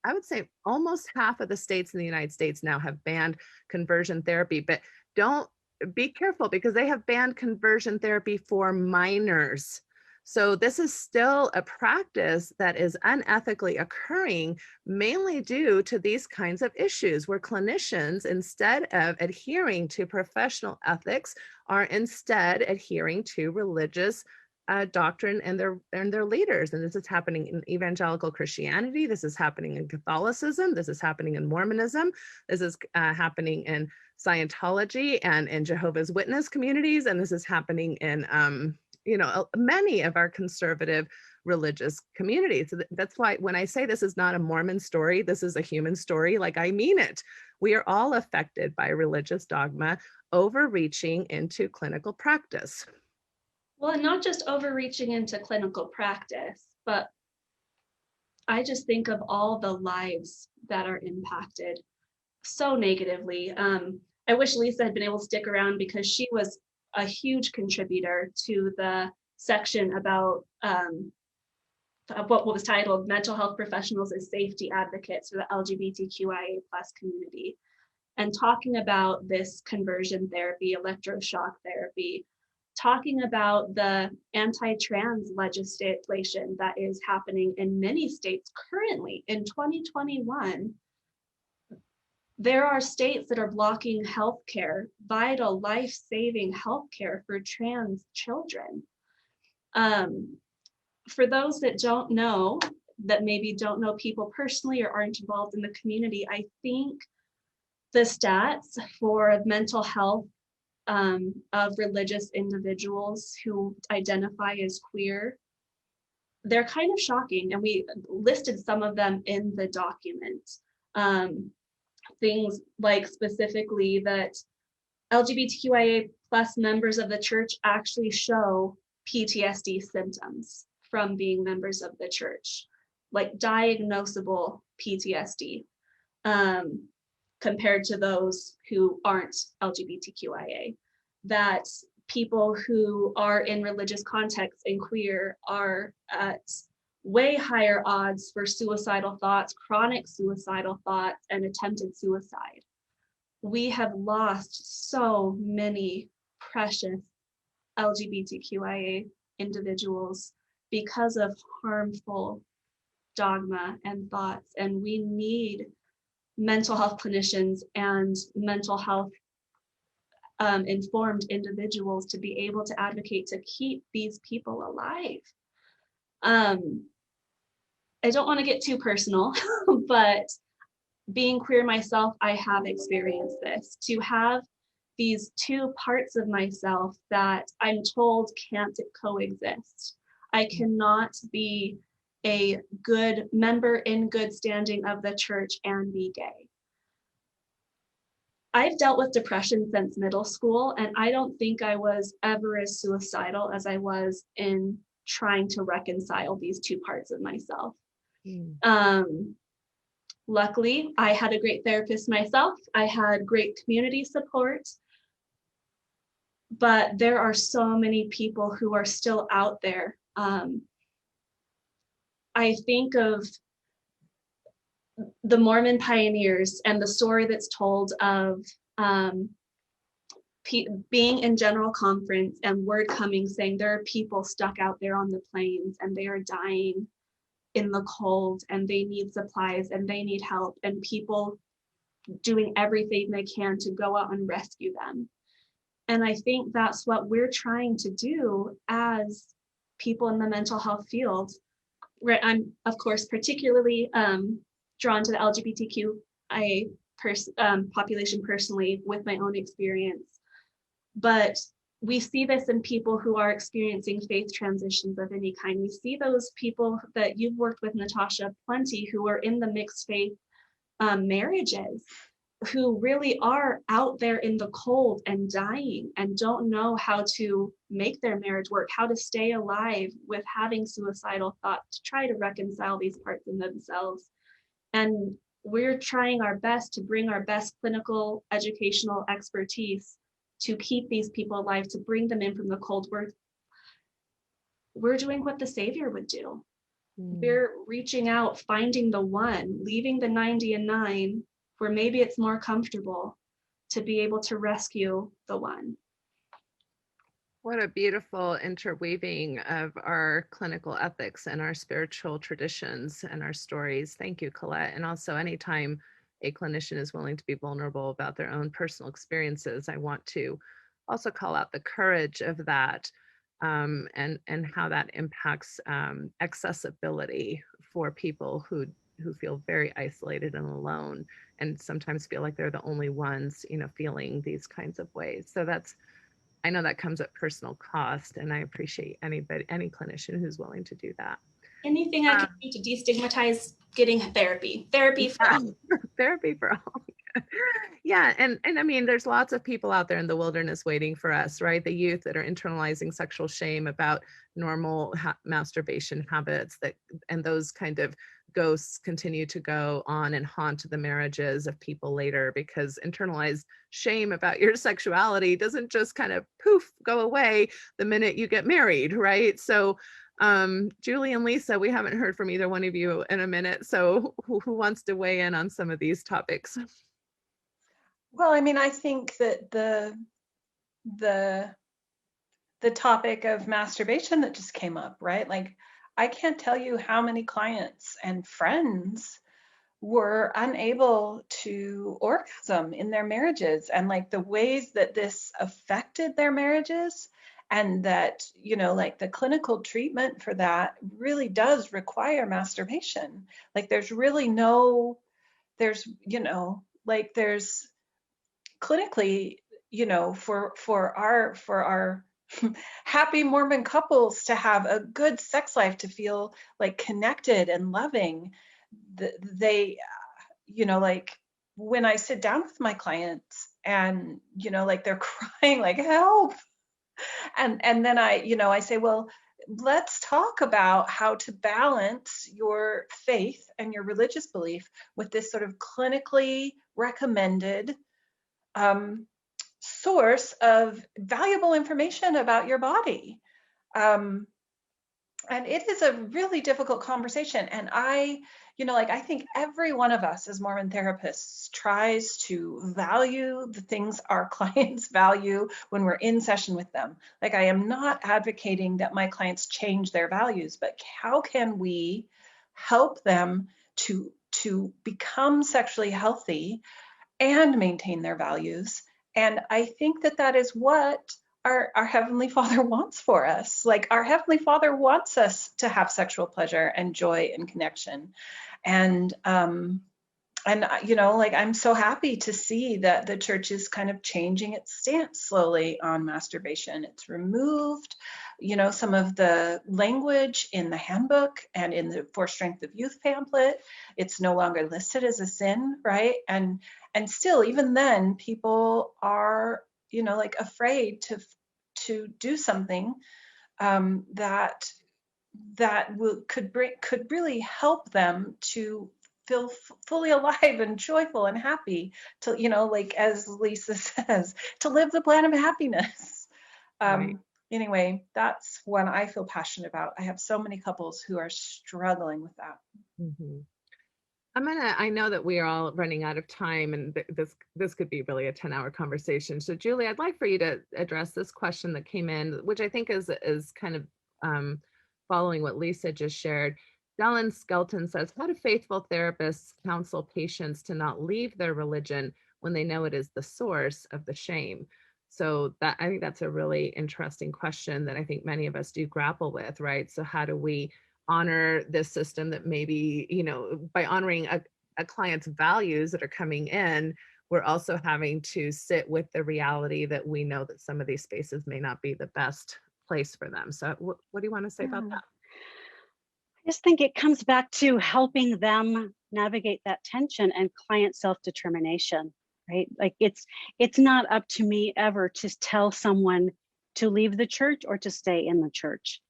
I would say almost half of the states in the United States now have banned conversion therapy. But don't be careful, because they have banned conversion therapy for minors. So this is still a practice that is unethically occurring, mainly due to these kinds of issues where clinicians, instead of adhering to professional ethics, are instead adhering to religious doctrine and their leaders. And this is happening in evangelical Christianity. This is happening in Catholicism. This is happening in Mormonism. This is happening in Scientology and in Jehovah's Witness communities. And this is happening in many of our conservative religious communities. So that's why when I say this is not a Mormon story, this is a human story, like I mean it. We are all affected by religious dogma overreaching into clinical practice. Well, and not just overreaching into clinical practice, but I just think of all the lives that are impacted so negatively. I wish Lisa had been able to stick around because she was a huge contributor to the section about what was titled Mental Health Professionals as Safety Advocates for the LGBTQIA+ community, and talking about this conversion therapy, electroshock therapy, talking about the anti-trans legislation that is happening in many states currently in 2021. There are states that are blocking healthcare, vital, life-saving healthcare for trans children. For those that don't know, that maybe don't know people personally or aren't involved in the community, I think the stats for mental health of religious individuals who identify as queer, they're kind of shocking, and we listed some of them in the document. Things like specifically that LGBTQIA+ members of the church actually show PTSD symptoms from being members of the church, like diagnosable PTSD, compared to those who aren't LGBTQIA. That people who are in religious contexts and queer are at way higher odds for suicidal thoughts, chronic suicidal thoughts, and attempted suicide. We have lost so many precious LGBTQIA individuals because of harmful dogma and thoughts, and we need mental health clinicians and mental health informed individuals to be able to advocate to keep these people alive. I don't want to get too personal, but being queer myself, I have experienced this. To have these two parts of myself that I'm told can't coexist. I cannot be a good member in good standing of the church and be gay. I've dealt with depression since middle school, and I don't think I was ever as suicidal as I was in trying to reconcile these two parts of myself. Luckily, I had a great therapist myself. I had great community support, but there are so many people who are still out there. I think of the Mormon pioneers and the story that's told of being in general conference and word coming saying there are people stuck out there on the plains and they are dying in the cold and they need supplies and they need help, and people doing everything they can to go out and rescue them. And I think that's what we're trying to do as people in the mental health field. I'm, of course, particularly drawn to the LGBTQIA population personally with my own experience. But we see this in people who are experiencing faith transitions of any kind. We see those people that you've worked with, Natasha, plenty, who are in the mixed faith marriages, who really are out there in the cold and dying and don't know how to make their marriage work, how to stay alive with having suicidal thoughts, to try to reconcile these parts in themselves. And we're trying our best to bring our best clinical educational expertise to keep these people alive, to bring them in from the cold. We're doing what the Savior would do. We're reaching out, finding the one, leaving the 90 and 9, where maybe it's more comfortable, to be able to rescue the one. What a beautiful interweaving of our clinical ethics and our spiritual traditions and our stories. Thank you, Colette. And also, anytime a clinician is willing to be vulnerable about their own personal experiences, I want to also call out the courage of that, and how that impacts accessibility for people who feel very isolated and alone, and sometimes feel like they're the only ones, feeling these kinds of ways. So I know that comes at personal cost, and I appreciate any clinician who's willing to do that. Anything I can do to destigmatize getting therapy for all. Therapy for all. Yeah, and I mean, there's lots of people out there in the wilderness waiting for us, right? The youth that are internalizing sexual shame about normal masturbation habits, and those kind of ghosts continue to go on and haunt the marriages of people later, because internalized shame about your sexuality doesn't just kind of poof go away the minute you get married, right? So Julie and Lisa, we haven't heard from either one of you in a minute, so who wants to weigh in on some of these topics? Well, I mean, I think that the topic of masturbation that just came up, right? Like, I can't tell you how many clients and friends were unable to orgasm in their marriages, and like the ways that this affected their marriages, and that, like the clinical treatment for that really does require masturbation. Like there's really there's clinically, for our happy Mormon couples to have a good sex life, to feel like connected and loving, they, like when I sit down with my clients and, like they're crying, like help. And then I say, well, let's talk about how to balance your faith and your religious belief with this sort of clinically recommended source of valuable information about your body. And it is a really difficult conversation. And I think every one of us as Mormon therapists tries to value the things our clients value when we're in session with them. Like, I am not advocating that my clients change their values, but how can we help them to become sexually healthy and maintain their values? And I think that is what our Heavenly Father wants for us. Like, our Heavenly Father wants us to have sexual pleasure and joy and connection. And I'm so happy to see that the church is kind of changing its stance slowly on masturbation. It's removed, some of the language in the handbook and in the For Strength of Youth pamphlet. It's no longer listed as a sin, right? And still, even then, people are, afraid to do something that could really help them to feel fully alive and joyful and happy, to, like as Lisa says, to live the plan of happiness. Right. Anyway, that's what I feel passionate about. I have so many couples who are struggling with that. Mm-hmm. I know that we are all running out of time, and this could be really a 10-hour conversation. So Julie, I'd like for you to address this question that came in, which I think is kind of following what Lisa just shared. Dallin Skelton says, how do faithful therapists counsel patients to not leave their religion when they know it is the source of the shame? So I think that's a really interesting question that I think many of us do grapple with, right? So how do we honor this system that maybe, by honoring a client's values that are coming in, we're also having to sit with the reality that we know that some of these spaces may not be the best place for them. So what do you want to say about that? I just think it comes back to helping them navigate that tension and client self-determination, right? Like it's not up to me ever to tell someone to leave the church or to stay in the church.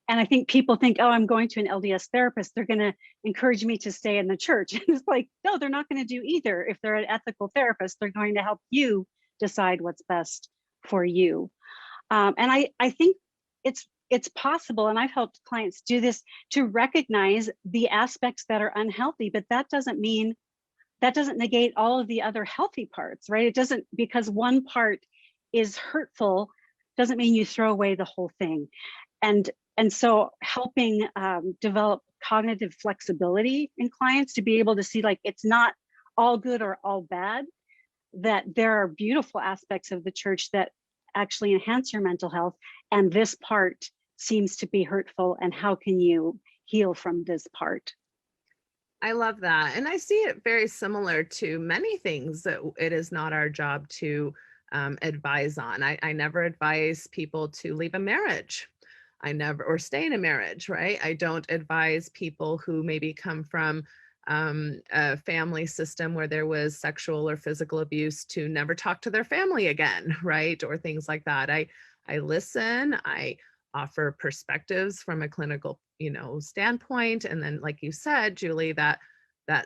And I think people think, oh, I'm going to an LDS therapist, they're going to encourage me to stay in the church. And it's like, no, they're not going to do either. If they're an ethical therapist, they're going to help you decide what's best for you. And I think it's possible, and I've helped clients do this, to recognize the aspects that are unhealthy, but that doesn't negate all of the other healthy parts, right? It doesn't, because one part is hurtful, doesn't mean you throw away the whole thing. And so helping develop cognitive flexibility in clients to be able to see like it's not all good or all bad, that there are beautiful aspects of the church that actually enhance your mental health, and this part seems to be hurtful, and how can you heal from this part? I love that. And I see it very similar to many things that it is not our job to advise on. I never advise people to leave a marriage. Or stay in a marriage, right? I don't advise people who maybe come from a family system where there was sexual or physical abuse to never talk to their family again, right? Or things like that. I listen, I offer perspectives from a clinical, standpoint. And then, like you said, Julie, that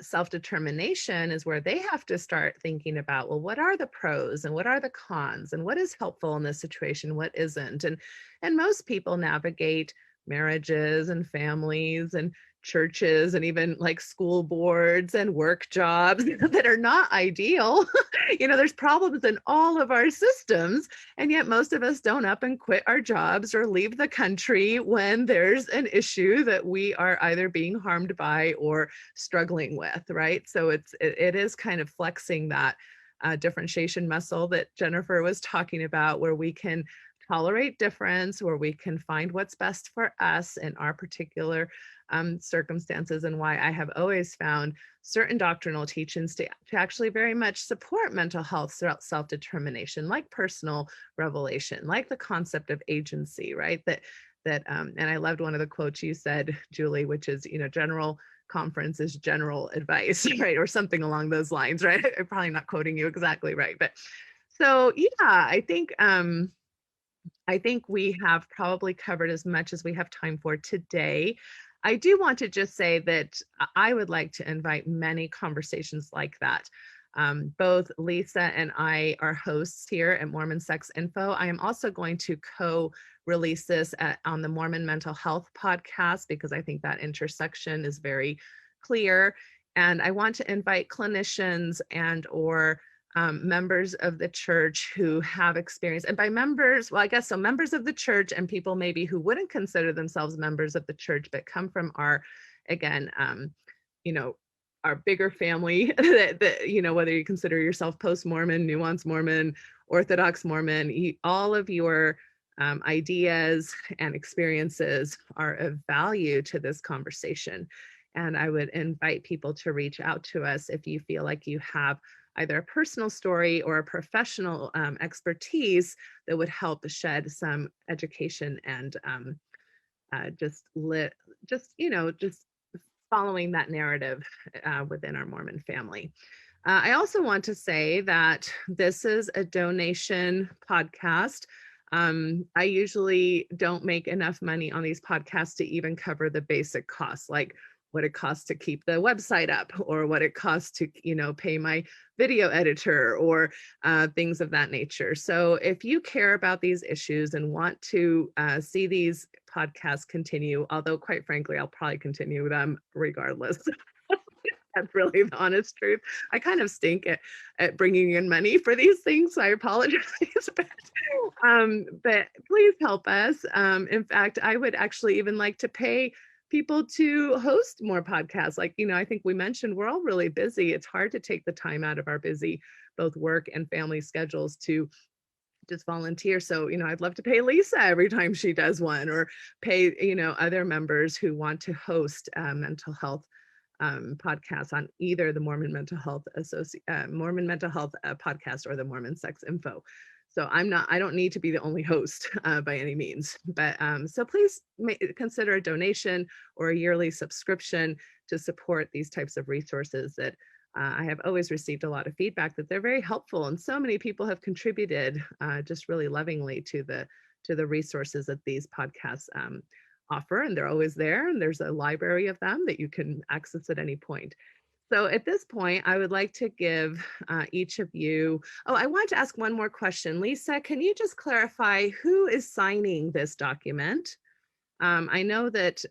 self-determination is where they have to start thinking about, well, what are the pros and what are the cons and what is helpful in this situation, what isn't? And most people navigate marriages and families and churches and even like school boards and work jobs that are not ideal. There's problems in all of our systems, and yet most of us don't up and quit our jobs or leave the country when there's an issue that we are either being harmed by or struggling with, right? So it is kind of flexing that differentiation muscle that Jennifer was talking about, where we can tolerate difference, where we can find what's best for us in our particular circumstances, and why I have always found certain doctrinal teachings to actually very much support mental health self-determination, like personal revelation, like the concept of agency, right? And I loved one of the quotes you said, Julie, which is, general conference is general advice, right? Or something along those lines, right? I'm probably not quoting you exactly right, but so yeah, I think we have probably covered as much as we have time for today. I do want to just say that I would like to invite many conversations like that. Both Lisa and I are hosts here at Mormon Sex Info. I am also going to co-release this on the Mormon Mental Health podcast, because I think that intersection is very clear. And I want to invite clinicians and or members of the church who have experience, and by members, well, I guess so, members of the church and people maybe who wouldn't consider themselves members of the church, but come from our, again, our bigger family, that, whether you consider yourself post-Mormon, nuanced Mormon, Orthodox Mormon, all of your ideas and experiences are of value to this conversation. And I would invite people to reach out to us if you feel like you have either a personal story or a professional expertise that would help shed some education and just following that narrative within our Mormon family. I also want to say that this is a donation podcast. I usually don't make enough money on these podcasts to even cover the basic costs, like what it costs to keep the website up, or what it costs to, pay my video editor, or things of that nature. So if you care about these issues and want to see these podcasts continue, although quite frankly, I'll probably continue them regardless. That's really the honest truth. I kind of stink at bringing in money for these things, so I apologize. But please help us. In fact, I would actually even like to pay people to host more podcasts. Like, I think we mentioned we're all really busy. It's hard to take the time out of our busy both work and family schedules to just volunteer. So, I'd love to pay Lisa every time she does one, or pay, other members who want to host mental health podcasts on either the Mormon Mental Health podcast or the Mormon Sex Info. So I don't need to be the only host by any means, but so please consider a donation or a yearly subscription to support these types of resources that I have always received a lot of feedback that they're very helpful, and so many people have contributed just really lovingly to the resources that these podcasts offer, and they're always there, and there's a library of them that you can access at any point. So at this point, I would like to give each of you, I want to ask one more question. Lisa, can you just clarify who is signing this document? I know that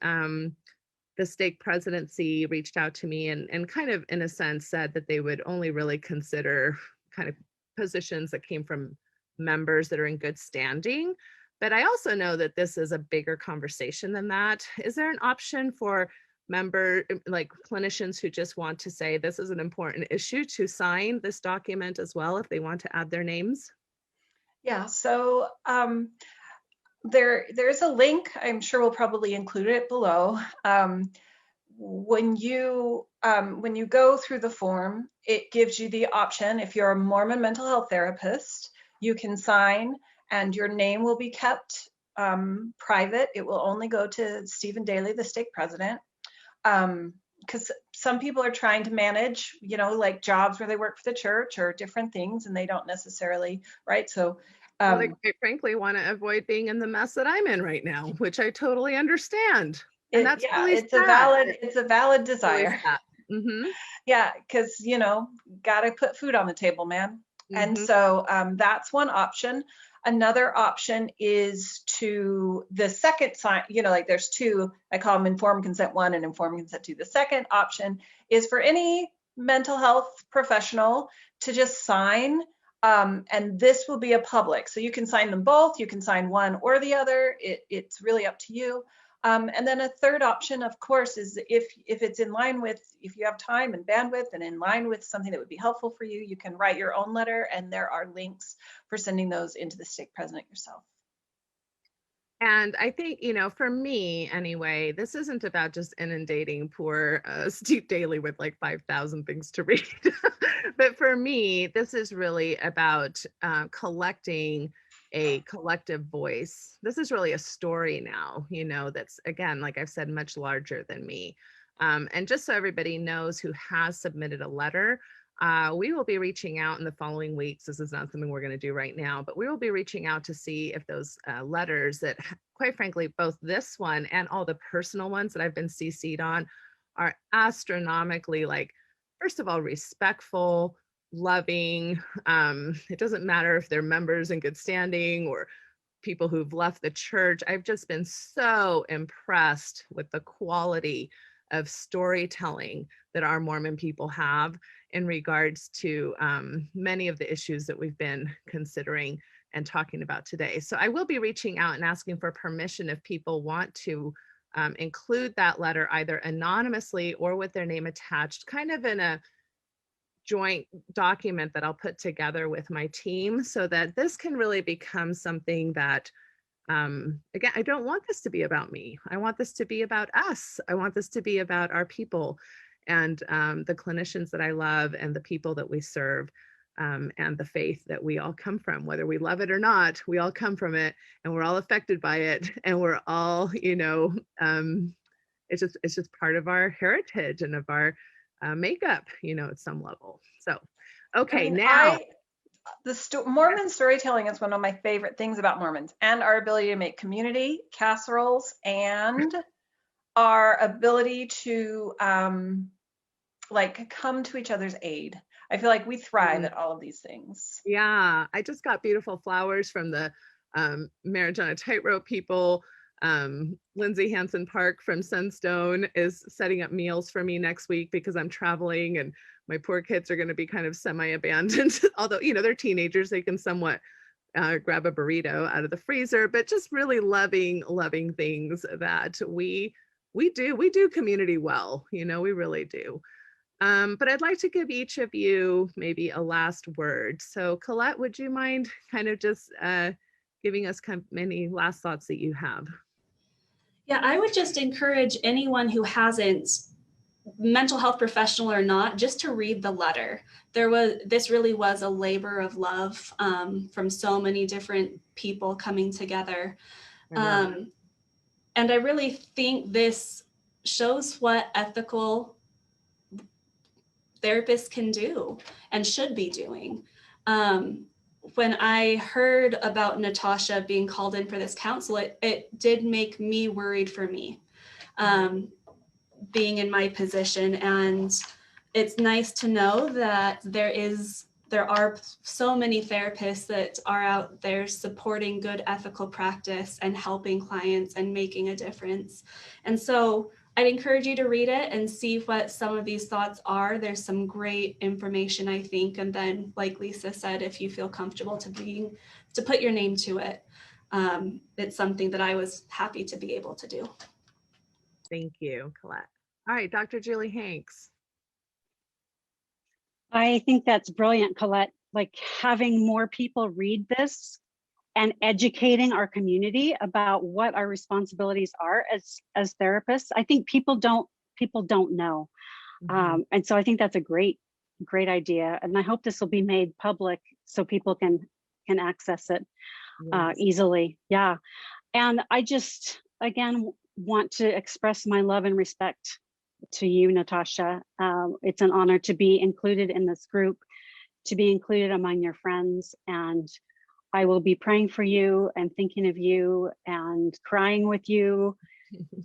the stake presidency reached out to me and kind of, in a sense, said that they would only really consider kind of positions that came from members that are in good standing. But I also know that this is a bigger conversation than that. Is there an option for like clinicians who just want to say this is an important issue to sign this document as well if they want to add their names? Yeah, so there's a link. I'm sure we'll probably include it below. When you go through the form, it gives you the option. If you're a Mormon mental health therapist, you can sign, and your name will be kept private. It will only go to Stephen Daly, the stake president, because some people are trying to manage, like jobs where they work for the church or different things, and they don't necessarily, right? So well, they quite frankly want to avoid being in the mess that I'm in right now, which I totally understand. And that's really it's a valid desire. Really mm-hmm. Yeah, because gotta put food on the table, man. Mm-hmm. And so that's one option. Another option is to the second sign, like there's two, I call them informed consent 1 and informed consent 2. The second option is for any mental health professional to just sign, and this will be a public. So you can sign them both, you can sign one or the other, it's really up to you. And then a third option, of course, is if it's in line with, if you have time and bandwidth and in line with something that would be helpful for you, you can write your own letter, and there are links for sending those into the stake president yourself. And I think, for me anyway, this isn't about just inundating poor Steve Daly with like 5,000 things to read. But for me, this is really about collecting a collective voice. This is really a story now, that's, again, like I've said, much larger than me. And just so everybody knows who has submitted a letter, we will be reaching out in the following weeks. This is not something we're going to do right now, but we will be reaching out to see if those letters that, quite frankly, both this one and all the personal ones that I've been CC'd on are astronomically, like, first of all, respectful, loving. It doesn't matter if they're members in good standing or people who've left the church. I've just been so impressed with the quality of storytelling that our Mormon people have in regards to many of the issues that we've been considering and talking about today. So I will be reaching out and asking for permission if people want to include that letter either anonymously or with their name attached, kind of in a joint document that I'll put together with my team, so that this can really become something that, again, I don't want this to be about me. I want this to be about us. I want this to be about our people and the clinicians that I love and the people that we serve, and the faith that we all come from. Whether we love it or not, we all come from it, and we're all affected by it, and we're all, it's just part of our heritage and of our makeup, at some level. So, okay, now. Mormon storytelling is one of my favorite things about Mormons, and our ability to make community casseroles and our ability to come to each other's aid. I feel like we thrive at all of these things. Yeah, I just got beautiful flowers from the Marriage on a Tightrope people. Lindsay Hansen Park from Sunstone is setting up meals for me next week because I'm traveling and my poor kids are going to be kind of semi-abandoned. Although, they're teenagers, they can somewhat grab a burrito out of the freezer, but just really loving things that we do community well, we really do. But I'd like to give each of you maybe a last word. So Colette, would you mind kind of just giving us any last thoughts that you have? Yeah, I would just encourage anyone who hasn't, mental health professional or not, just to read the letter. This really was a labor of love from so many different people coming together. And I really think this shows what ethical therapists can do and should be doing. When I heard about Natasha being called in for this counsel, it did make me worried for me, being in my position. And it's nice to know that there are so many therapists that are out there supporting good ethical practice and helping clients and making a difference. And so I'd encourage you to read it and see what some of these thoughts are. There's some great information, I think. And then, like Lisa said, if you feel comfortable to put your name to it, it's something that I was happy to be able to do. Thank you, Colette. All right, Dr. Julie Hanks. I think that's brilliant, Colette. Like having more people read this and educating our community about what our responsibilities are as therapists. I think people don't know. And so I think that's a great idea. And I hope this will be made public so people can access it easily. Yeah. And I just, again, want to express my love and respect to you, Natasha. It's an honor to be included in this group, to be included among your friends. And I will be praying for you and thinking of you and crying with you,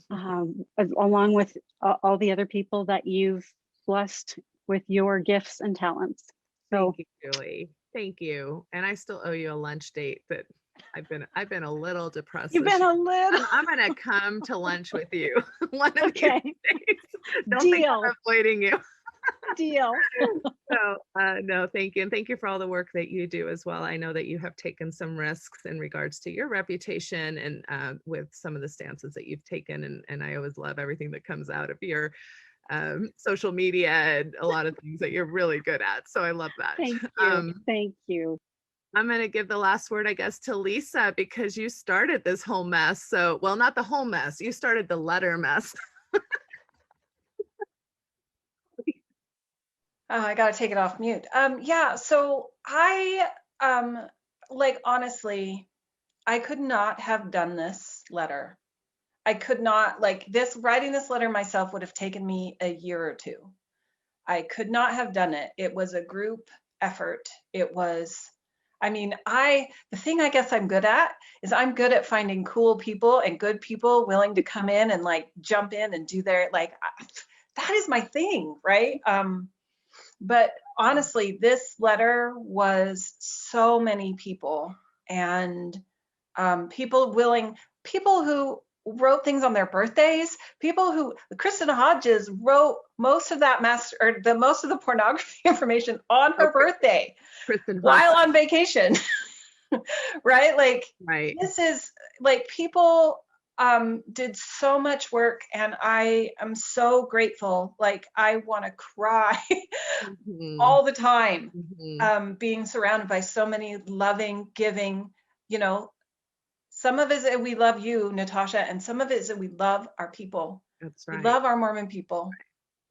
along with all the other people that you've blessed with your gifts and talents. So thank you, Julie. Thank you. And I still owe you a lunch date that I've been a little depressed. You've been a little. I'm gonna come to lunch with you one of these days. Don't Deal. think I'm avoiding you. Deal. So no, thank you. And thank you for all the work that you do as well. I know that you have taken some risks in regards to your reputation and with some of the stances that you've taken. And I always love everything that comes out of your social media and a lot of things that you're really good at. So I love that. Thank you. Thank you. I'm going to give the last word, I guess, to Lisa, because you started this whole mess. So, well, not the whole mess. You started the letter mess. I got to take it off mute. Yeah, so I, like, honestly, I could not have done this letter. I could not, like, writing this letter myself would have taken me a year or two. I could not have done it. It was a group effort. It was, I mean, the thing I guess I'm good at is I'm good at finding cool people and good people willing to come in and like jump in and do their, like, that is my thing, right? But honestly, this letter was so many people and people who wrote things on their birthdays, Kristen Hodges wrote most of that most of the pornography information on her birthday while on vacation, right? Like, this is like people did so much work and I am so grateful. Like, I want to cry all the time, being surrounded by so many loving, giving, some of it is that we love you, Natasha, and some of it is that we love our people. That's right. We love our Mormon people.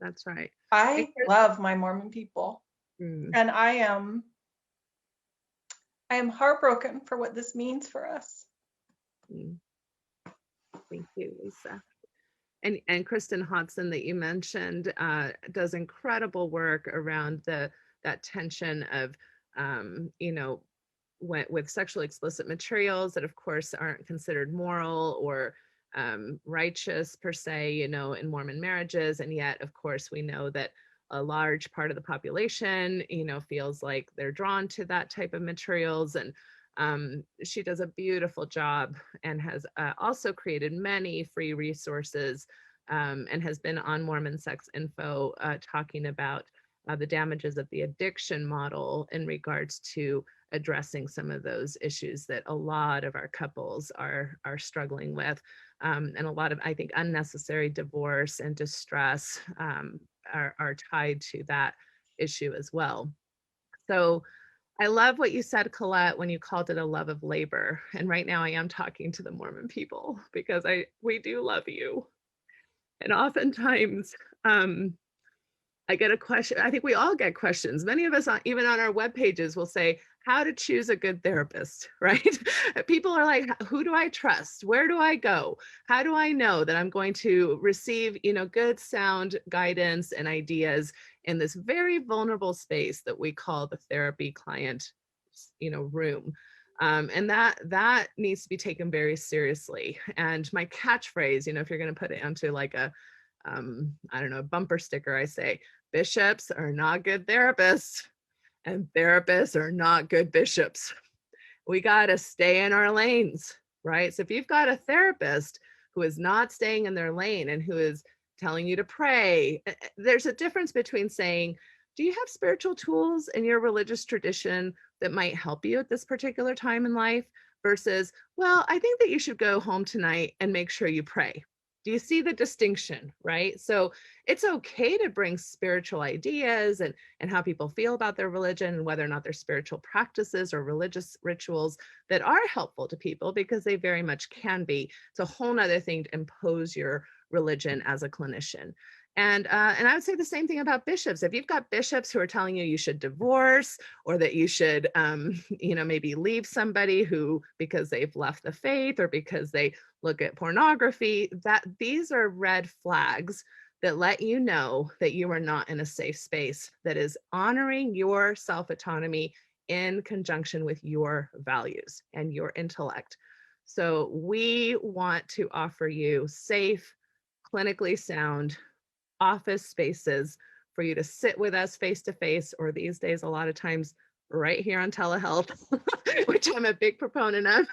That's right. I love my Mormon people. And I am heartbroken for what this means for us. Thank you, Lisa. And Kristen Hodson that you mentioned does incredible work around that tension of, with sexually explicit materials that of course aren't considered moral or righteous per se, in Mormon marriages. And yet, of course, we know that a large part of the population, feels like they're drawn to that type of materials. And she does a beautiful job and has also created many free resources and has been on Mormon Sex Info talking about the damages of the addiction model in regards to addressing some of those issues that a lot of our couples are struggling with. And a lot of, I think, unnecessary divorce and distress are tied to that issue as well. So I love what you said, Colette, when you called it a love of labor. And right now I am talking to the Mormon people because we do love you. And oftentimes I get a question. I think we all get questions. Many of us, even on our web pages, will say, how to choose a good therapist, right? People are like, who do I trust? Where do I go? How do I know that I'm going to receive, good sound guidance and ideas in this very vulnerable space that we call the therapy client, room? And that needs to be taken very seriously. And my catchphrase, if you're going to put it onto like a bumper sticker, I say, bishops are not good therapists and therapists are not good bishops. We got to stay in our lanes, right? So if you've got a therapist who is not staying in their lane and who is telling you to pray. There's a difference between saying, do you have spiritual tools in your religious tradition that might help you at this particular time in life, versus, well, I think that you should go home tonight and make sure you pray. Do you see the distinction, right? So it's okay to bring spiritual ideas and how people feel about their religion and whether or not they're spiritual practices or religious rituals that are helpful to people, because they very much can be. It's a whole nother thing to impose your religion as a clinician. And I would say the same thing about bishops. If you've got bishops who are telling you you should divorce, or that you should, maybe leave somebody who, because they've left the faith or because they look at pornography, that these are red flags that let you know that you are not in a safe space that is honoring your self-autonomy in conjunction with your values and your intellect. So we want to offer you safe, clinically sound office spaces for you to sit with us face to face, or these days, a lot of times right here on telehealth, which I'm a big proponent of,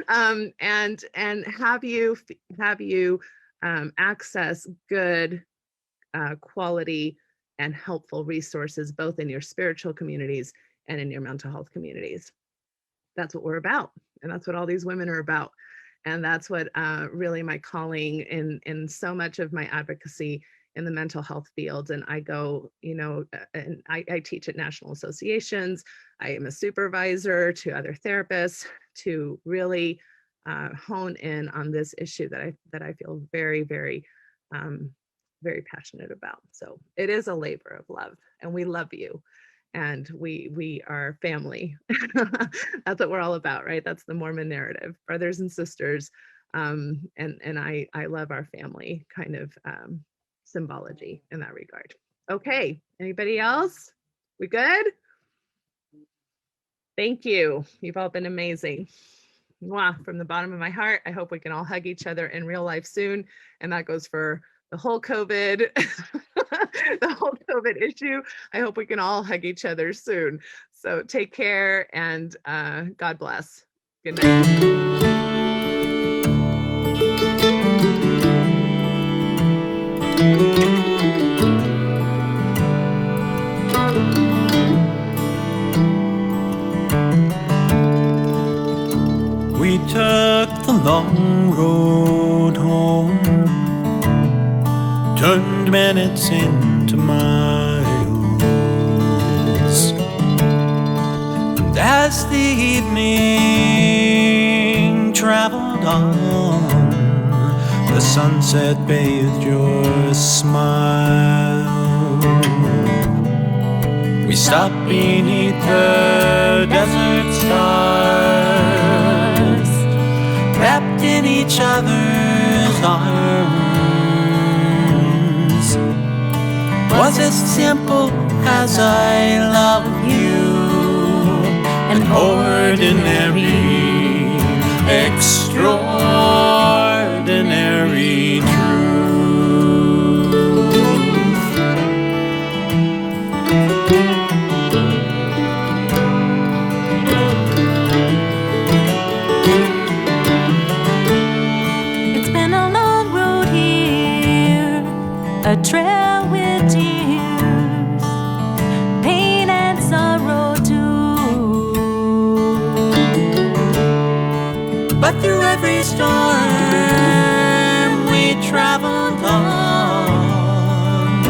and have you access good quality and helpful resources, both in your spiritual communities and in your mental health communities. That's what we're about, and that's what all these women are about. And that's what really my calling in so much of my advocacy in the mental health field. And I go, and I teach at national associations. I am a supervisor to other therapists to really hone in on this issue that I feel very, very, very passionate about. So it is a labor of love, and we love you. And we are family. That's what we're all about, right? That's the Mormon narrative, brothers and sisters. And I love our family kind of symbology in that regard. Okay, anybody else? We good? Thank you. You've all been amazing. Mwah, from the bottom of my heart, I hope we can all hug each other in real life soon. And that goes for the whole COVID, the whole COVID issue. I hope we can all hug each other soon. So take care, and God bless. Good night. We took the long road home, turned minutes into miles, and as the evening traveled on, the sunset bathed your smile. We stopped beneath the desert stars, wrapped in each other's arms. Was as simple as I love you, an ordinary, extraordinary truth. It's been a long road here, a trail with tears, pain and sorrow too. But through every storm we traveled on,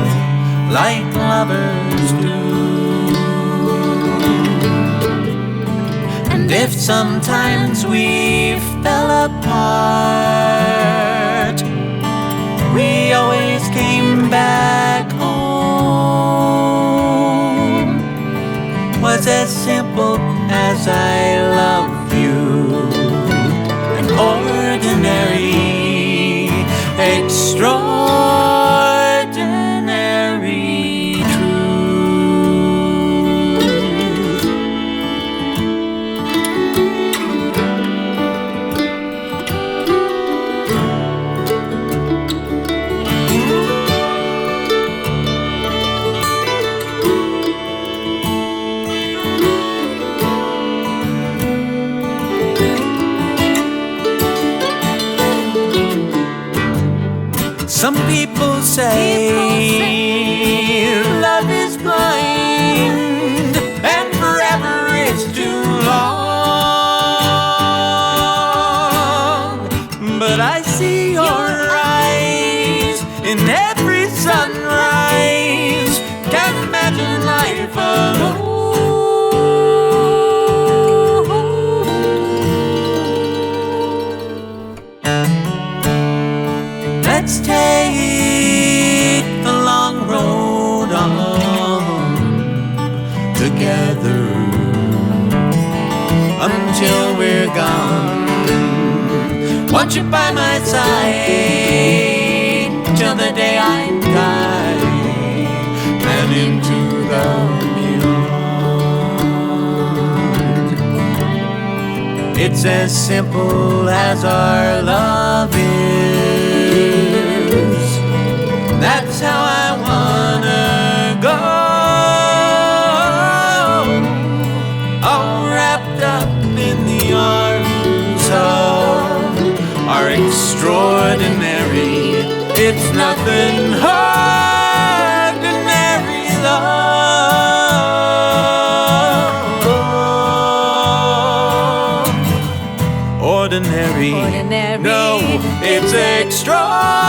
like lovers do. And if sometimes we fell apart, we always came back home. Was as simple as I love you, an ordinary, extraordinary truth. Some people say love is blind and forever is too long. But I see your eyes in every sunrise. Can't imagine life alone. Let's take the long road on together until we're gone. Want you by my side till the day I die and into the beyond. It's as simple as our love is. That's how I wanna go, all wrapped up in the arms of our extraordinary, it's nothing ordinary love. Ordinary. No, it's extraordinary.